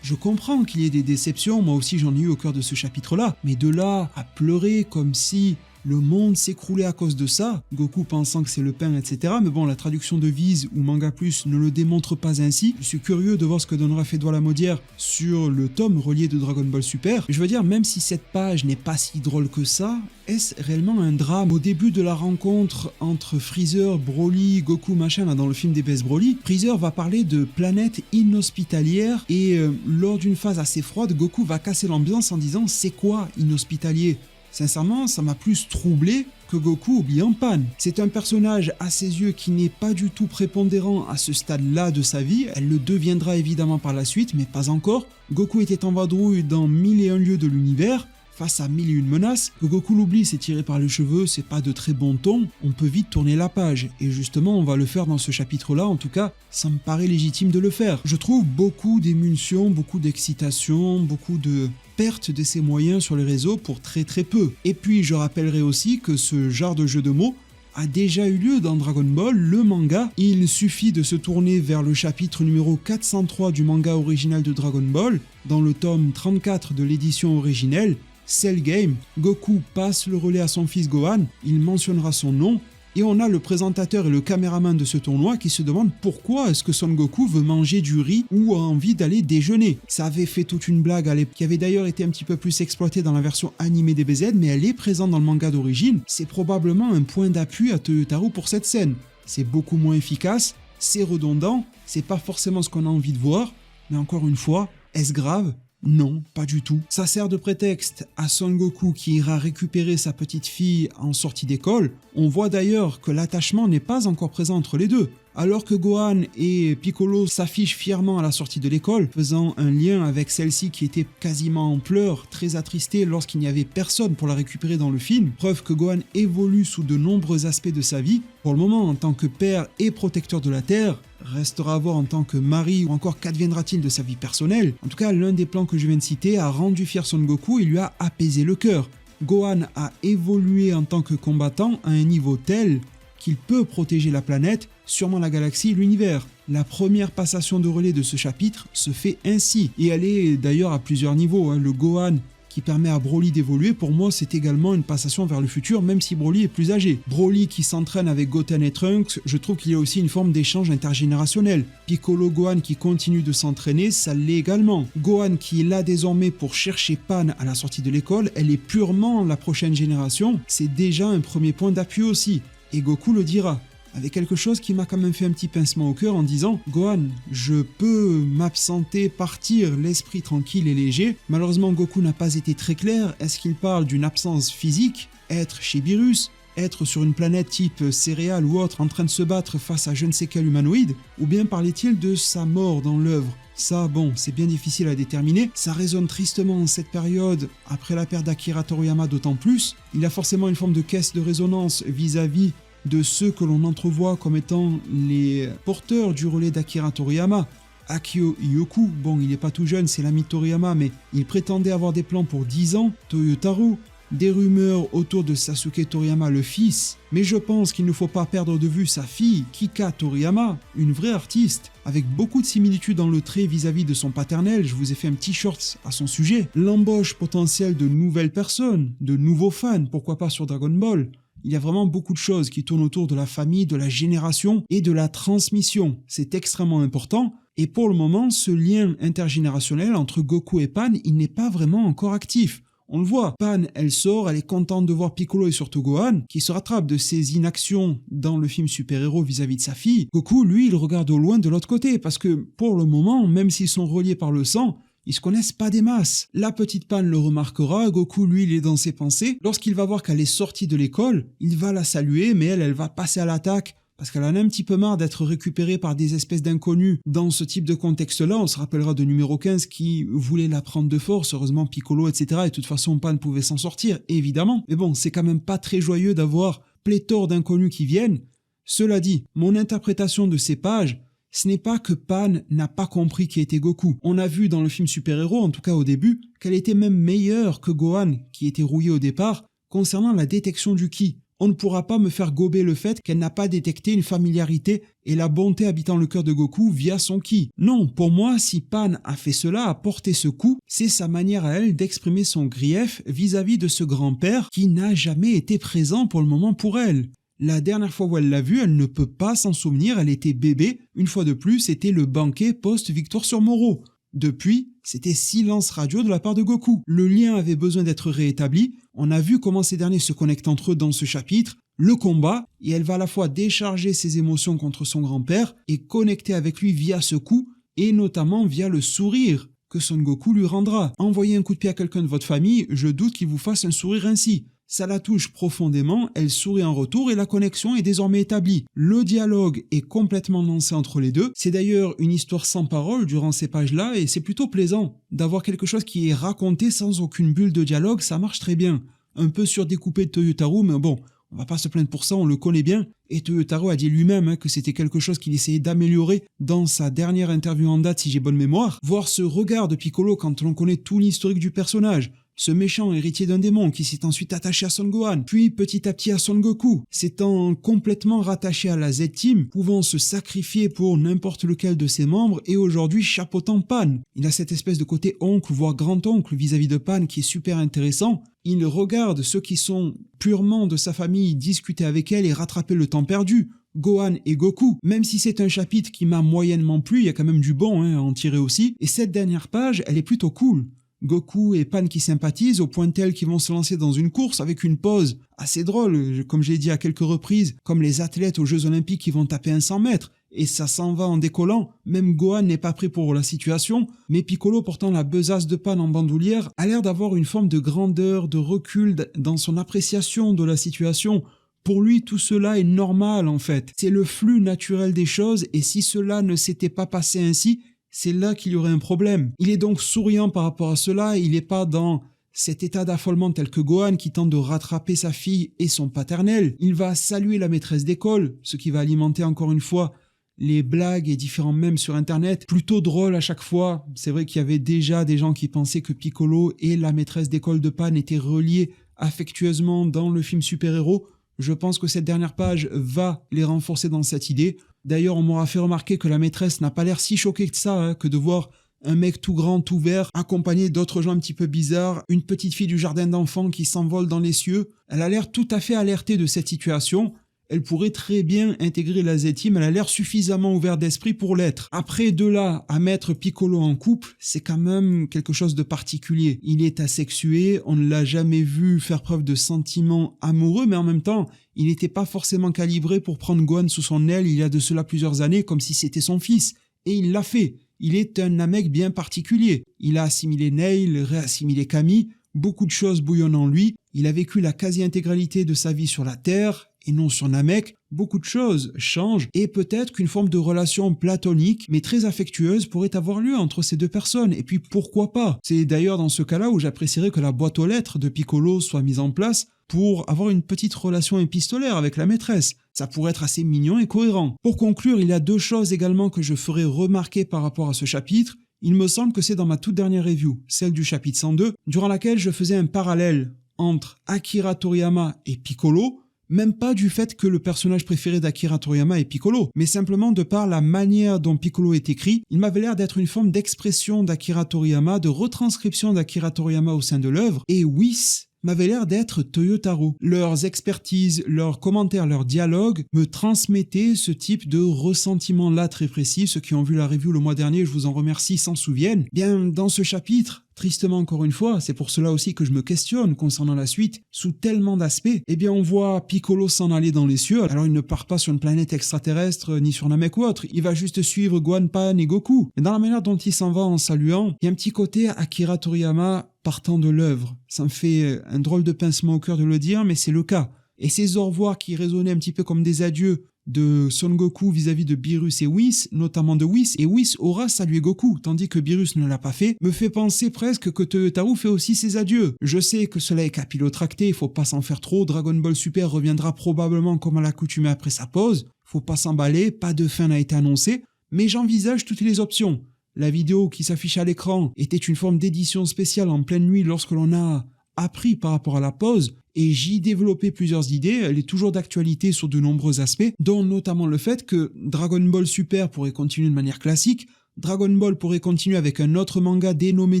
Je comprends qu'il y ait des déceptions, moi aussi j'en ai eu au cœur de ce chapitre-là, mais de là à pleurer comme si le monde s'écroulait à cause de ça, Goku pensant que c'est le pain, etc. Mais bon, la traduction de Viz ou Manga Plus ne le démontre pas ainsi. Je suis curieux de voir ce que donnera Fédois Lamodière sur le tome relié de Dragon Ball Super. Je veux dire, même si cette page n'est pas si drôle que ça, est-ce réellement un drame? Au début de la rencontre entre Freezer, Broly, Goku, machin, là, dans le film des Best Broly, Freezer va parler de planète inhospitalière et lors d'une phase assez froide, Goku va casser l'ambiance en disant « c'est quoi inhospitalier ?» Sincèrement, ça m'a plus troublé que Goku oublie en panne. C'est un personnage à ses yeux qui n'est pas du tout prépondérant à ce stade-là de sa vie. Elle le deviendra évidemment par la suite, mais pas encore. Goku était en vadrouille dans 1001 lieux de l'univers, face à 1001 menaces. Que Goku l'oublie, c'est tiré par les cheveux, c'est pas de très bon ton. On peut vite tourner la page. Et justement, on va le faire dans ce chapitre-là. En tout cas, ça me paraît légitime de le faire. Je trouve beaucoup d'émulsion, beaucoup d'excitation, beaucoup de perte de ses moyens sur les réseaux pour très peu. Et puis je rappellerai aussi que ce genre de jeu de mots a déjà eu lieu dans Dragon Ball, le manga. Il suffit de se tourner vers le chapitre numéro 403 du manga original de Dragon Ball, dans le tome 34 de l'édition originelle, Cell Game. Goku passe le relais à son fils Gohan, il mentionnera son nom, et on a le présentateur et le caméraman de ce tournoi qui se demandent pourquoi est-ce que Son Goku veut manger du riz ou a envie d'aller déjeuner. Ça avait fait toute une blague à l'époque, qui avait d'ailleurs été un petit peu plus exploitée dans la version animée DBZ, mais elle est présente dans le manga d'origine. C'est probablement un point d'appui à Toyotaro pour cette scène. C'est beaucoup moins efficace, c'est redondant, c'est pas forcément ce qu'on a envie de voir, mais encore une fois, est-ce grave ? Non, pas du tout. Ça sert de prétexte à Son Goku qui ira récupérer sa petite fille en sortie d'école. On voit d'ailleurs que l'attachement n'est pas encore présent entre les deux. Alors que Gohan et Piccolo s'affichent fièrement à la sortie de l'école, faisant un lien avec celle-ci qui était quasiment en pleurs, très attristée lorsqu'il n'y avait personne pour la récupérer dans le film, preuve que Gohan évolue sous de nombreux aspects de sa vie. Pour le moment, en tant que père et protecteur de la Terre, restera à voir en tant que mari ou encore qu'adviendra-t-il de sa vie personnelle. En tout cas, l'un des plans que je viens de citer a rendu fier Son Goku et lui a apaisé le cœur. Gohan a évolué en tant que combattant à un niveau tel qu'il peut protéger la planète, sûrement la galaxie et l'univers. La première passation de relais de ce chapitre se fait ainsi, et elle est d'ailleurs à plusieurs niveaux. Le Gohan qui permet à Broly d'évoluer, pour moi c'est également une passation vers le futur, même si Broly est plus âgé. Broly qui s'entraîne avec Goten et Trunks, je trouve qu'il y a aussi une forme d'échange intergénérationnel. Piccolo Gohan qui continue de s'entraîner, ça l'est également. Gohan qui est là désormais pour chercher Pan à la sortie de l'école, elle est purement la prochaine génération, c'est déjà un premier point d'appui aussi. Et Goku le dira, avec quelque chose qui m'a quand même fait un petit pincement au cœur en disant « Gohan, je peux m'absenter, partir, l'esprit tranquille et léger ». Malheureusement, Goku n'a pas été très clair. Est-ce qu'il parle d'une absence physique, être chez Beerus, être sur une planète type céréales ou autre en train de se battre face à je ne sais quel humanoïde, ou bien parlait-il de sa mort dans l'œuvre? Ça, bon, c'est bien difficile à déterminer. Ça résonne tristement en cette période, après la perte d'Akira Toriyama d'autant plus. Il y a forcément une forme de caisse de résonance vis-à-vis de ceux que l'on entrevoit comme étant les porteurs du relais d'Akira Toriyama. Akio Ioku, bon, il n'est pas tout jeune, c'est l'ami de Toriyama, mais il prétendait avoir des plans pour 10 ans. Toyotaro, des rumeurs autour de Sasuke Toriyama le fils, mais je pense qu'il ne faut pas perdre de vue sa fille, Kika Toriyama, une vraie artiste, avec beaucoup de similitudes dans le trait vis-à-vis de son paternel. Je vous ai fait un petit short à son sujet. L'embauche potentielle de nouvelles personnes, de nouveaux fans, pourquoi pas sur Dragon Ball. Il y a vraiment beaucoup de choses qui tournent autour de la famille, de la génération et de la transmission. C'est extrêmement important. Et pour le moment, ce lien intergénérationnel entre Goku et Pan, il n'est pas vraiment encore actif. On le voit, Pan, elle sort, elle est contente de voir Piccolo et surtout Gohan, qui se rattrape de ses inactions dans le film super-héros vis-à-vis de sa fille. Goku, lui, il regarde au loin de l'autre côté, parce que pour le moment, même s'ils sont reliés par le sang, ils se connaissent pas des masses. La petite Pan le remarquera, Goku, lui, il est dans ses pensées. Lorsqu'il va voir qu'elle est sortie de l'école, il va la saluer, mais elle va passer à l'attaque, parce qu'elle en a un petit peu marre d'être récupérée par des espèces d'inconnus. Dans ce type de contexte-là, on se rappellera de numéro 15 qui voulait la prendre de force, heureusement Piccolo, etc. Et de toute façon, Pan pouvait s'en sortir, évidemment. Mais bon, c'est quand même pas très joyeux d'avoir pléthore d'inconnus qui viennent. Cela dit, mon interprétation de ces pages, ce n'est pas que Pan n'a pas compris qui était Goku. On a vu dans le film super-héros, en tout cas au début, qu'elle était même meilleure que Gohan, qui était rouillé au départ, concernant la détection du Ki. On ne pourra pas me faire gober le fait qu'elle n'a pas détecté une familiarité et la bonté habitant le cœur de Goku via son Ki. Non, pour moi, si Pan a fait cela, a porté ce coup, c'est sa manière à elle d'exprimer son grief vis-à-vis de ce grand-père qui n'a jamais été présent pour le moment pour elle. La dernière fois où elle l'a vu, elle ne peut pas s'en souvenir, elle était bébé. Une fois de plus, c'était le banquet post-victoire sur Moro. Depuis, c'était silence radio de la part de Goku. Le lien avait besoin d'être réétabli. On a vu comment ces derniers se connectent entre eux dans ce chapitre. Le combat, et elle va à la fois décharger ses émotions contre son grand-père et connecter avec lui via ce coup, et notamment via le sourire que Son Goku lui rendra. Envoyez un coup de pied à quelqu'un de votre famille, je doute qu'il vous fasse un sourire ainsi. Ça la touche profondément, elle sourit en retour et la connexion est désormais établie. Le dialogue est complètement lancé entre les deux. C'est d'ailleurs une histoire sans parole durant ces pages-là et c'est plutôt plaisant d'avoir quelque chose qui est raconté sans aucune bulle de dialogue, ça marche très bien. Un peu surdécoupé de Toyotarou, mais bon, on va pas se plaindre pour ça, on le connaît bien. Et Toyotarou a dit lui-même que c'était quelque chose qu'il essayait d'améliorer dans sa dernière interview en date, si j'ai bonne mémoire. Voir ce regard de Piccolo quand l'on connaît tout l'historique du personnage, ce méchant héritier d'un démon qui s'est ensuite attaché à Son Gohan, puis petit à petit à Son Goku, s'étant complètement rattaché à la Z-Team, pouvant se sacrifier pour n'importe lequel de ses membres et aujourd'hui chapeautant Pan. Il a cette espèce de côté oncle, voire grand-oncle vis-à-vis de Pan qui est super intéressant. Il regarde ceux qui sont purement de sa famille discuter avec elle et rattraper le temps perdu. Gohan et Goku, même si c'est un chapitre qui m'a moyennement plu, il y a quand même du bon à en tirer aussi. Et cette dernière page, elle est plutôt cool. Goku et Pan qui sympathisent au point tel qu'ils vont se lancer dans une course avec une pause assez drôle, comme j'ai dit à quelques reprises, comme les athlètes aux Jeux Olympiques qui vont taper un 100 mètres, et ça s'en va en décollant. Même Gohan n'est pas prêt pour la situation, mais Piccolo, portant la besace de Pan en bandoulière, a l'air d'avoir une forme de grandeur, de recul dans son appréciation de la situation. Pour lui, tout cela est normal en fait. C'est le flux naturel des choses, et si cela ne s'était pas passé ainsi, c'est là qu'il y aurait un problème. Il est donc souriant par rapport à cela, il n'est pas dans cet état d'affolement tel que Gohan qui tente de rattraper sa fille et son paternel. Il va saluer la maîtresse d'école, ce qui va alimenter encore une fois les blagues et différents mèmes sur internet, plutôt drôles à chaque fois. C'est vrai qu'il y avait déjà des gens qui pensaient que Piccolo et la maîtresse d'école de Pan étaient reliés affectueusement dans le film super-héros. Je pense que cette dernière page va les renforcer dans cette idée. D'ailleurs, on m'aura fait remarquer que la maîtresse n'a pas l'air si choquée que ça, que de voir un mec tout grand, tout vert, accompagné d'autres gens un petit peu bizarres, une petite fille du jardin d'enfants qui s'envole dans les cieux. Elle a l'air tout à fait alertée de cette situation. Elle pourrait très bien intégrer la Z-Team, elle a l'air suffisamment ouverte d'esprit pour l'être. Après, de là à mettre Piccolo en couple, c'est quand même quelque chose de particulier. Il est asexué, on ne l'a jamais vu faire preuve de sentiments amoureux, mais en même temps, il n'était pas forcément calibré pour prendre Gohan sous son aile il y a de cela plusieurs années, comme si c'était son fils. Et il l'a fait. Il est un Namek bien particulier. Il a assimilé Nail, réassimilé Kami, beaucoup de choses bouillonnent en lui. Il a vécu la quasi-intégralité de sa vie sur la Terre, et non sur Namek. Beaucoup de choses changent, et peut-être qu'une forme de relation platonique, mais très affectueuse, pourrait avoir lieu entre ces deux personnes, et puis pourquoi pas? C'est d'ailleurs dans ce cas-là où j'apprécierais que la boîte aux lettres de Piccolo soit mise en place pour avoir une petite relation épistolaire avec la maîtresse. Ça pourrait être assez mignon et cohérent. Pour conclure, il y a deux choses également que je ferai remarquer par rapport à ce chapitre. Il me semble que c'est dans ma toute dernière review, celle du chapitre 102, durant laquelle je faisais un parallèle entre Akira Toriyama et Piccolo, même pas du fait que le personnage préféré d'Akira Toriyama est Piccolo, mais simplement de par la manière dont Piccolo est écrit, il m'avait l'air d'être une forme d'expression d'Akira Toriyama, de retranscription d'Akira Toriyama au sein de l'œuvre, et Whis m'avait l'air d'être Toyotarou. Leurs expertises, leurs commentaires, leurs dialogues me transmettaient ce type de ressentiment-là très précis. Ceux qui ont vu la review le mois dernier, je vous en remercie, s'en souviennent. Bien, dans ce chapitre, Tristement encore une fois, c'est pour cela aussi que je me questionne concernant la suite, sous tellement d'aspects, eh bien on voit Piccolo s'en aller dans les cieux, alors il ne part pas sur une planète extraterrestre, ni sur Namek ou autre, il va juste suivre Gohan, Pan et Goku. Et dans la manière dont il s'en va en saluant, il y a un petit côté Akira Toriyama partant de l'œuvre. Ça me fait un drôle de pincement au cœur de le dire, mais c'est le cas. Et ces au revoir qui résonnaient un petit peu comme des adieux de Son Goku vis-à-vis de Beerus et Whis, notamment de Whis, et Whis aura salué Goku, tandis que Beerus ne l'a pas fait, me fait penser presque que Toyotaru fait aussi ses adieux. Je sais que cela est capillotracté, il faut pas s'en faire trop, Dragon Ball Super reviendra probablement comme à l'accoutumée après sa pause, faut pas s'emballer, pas de fin n'a été annoncé, mais j'envisage toutes les options. La vidéo qui s'affiche à l'écran était une forme d'édition spéciale en pleine nuit lorsque l'on a appris par rapport à la pause, et j'y développais plusieurs idées, elle est toujours d'actualité sur de nombreux aspects, dont notamment le fait que Dragon Ball Super pourrait continuer de manière classique, Dragon Ball pourrait continuer avec un autre manga dénommé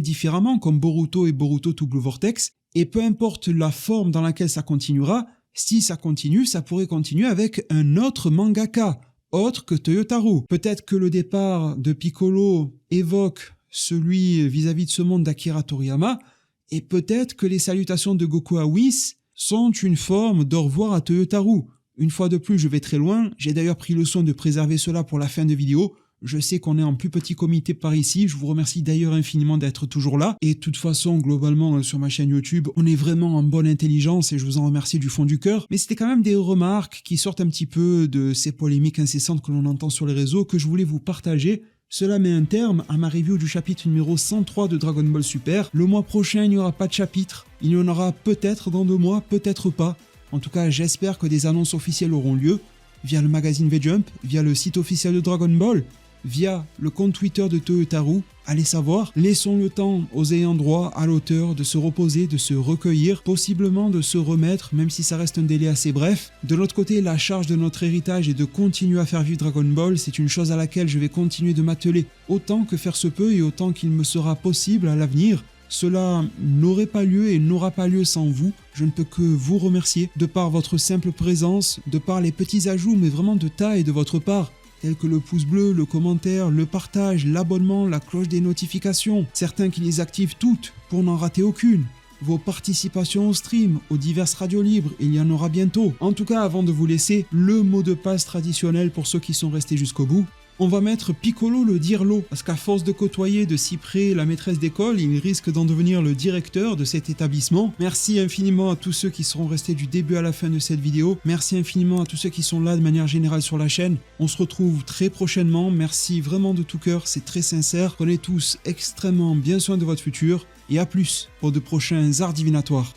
différemment, comme Boruto et Boruto to Blue Vortex, et peu importe la forme dans laquelle ça continuera, si ça continue, ça pourrait continuer avec un autre mangaka, autre que Toyotaru. Peut-être que le départ de Piccolo évoque celui vis-à-vis de ce monde d'Akira Toriyama, et peut-être que les salutations de Goku à Whis sont une forme d'au revoir à Toyotaru. Une fois de plus, je vais très loin, j'ai d'ailleurs pris le soin de préserver cela pour la fin de vidéo. Je sais qu'on est en plus petit comité par ici, je vous remercie d'ailleurs infiniment d'être toujours là. Et de toute façon, globalement, sur ma chaîne YouTube, on est vraiment en bonne intelligence et je vous en remercie du fond du cœur. Mais c'était quand même des remarques qui sortent un petit peu de ces polémiques incessantes que l'on entend sur les réseaux que je voulais vous partager. Cela met un terme à ma review du chapitre numéro 103 de Dragon Ball Super. Le mois prochain, il n'y aura pas de chapitre. Il y en aura peut-être dans 2 mois, peut-être pas. En tout cas, j'espère que des annonces officielles auront lieu via le magazine V-Jump, via le site officiel de Dragon Ball, via le compte Twitter de Toyotaru. Allez savoir, laissons le temps aux ayants droit, à l'auteur, de se reposer, de se recueillir, possiblement de se remettre, même si ça reste un délai assez bref. De l'autre côté, la charge de notre héritage est de continuer à faire vivre Dragon Ball, c'est une chose à laquelle je vais continuer de m'atteler autant que faire se peut et autant qu'il me sera possible à l'avenir. Cela n'aurait pas lieu et n'aura pas lieu sans vous. Je ne peux que vous remercier de par votre simple présence, de par les petits ajouts, mais vraiment de taille de votre part, tels que le pouce bleu, le commentaire, le partage, l'abonnement, la cloche des notifications, certains qui les activent toutes pour n'en rater aucune. Vos participations au stream, aux diverses radios libres, il y en aura bientôt. En tout cas, avant de vous laisser, le mot de passe traditionnel pour ceux qui sont restés jusqu'au bout. On va mettre Piccolo le dirlo, parce qu'à force de côtoyer de si près la maîtresse d'école, il risque d'en devenir le directeur de cet établissement. Merci infiniment à tous ceux qui seront restés du début à la fin de cette vidéo. Merci infiniment à tous ceux qui sont là de manière générale sur la chaîne. On se retrouve très prochainement. Merci vraiment de tout cœur, c'est très sincère. Prenez tous extrêmement bien soin de votre futur. Et à plus pour de prochains arts divinatoires.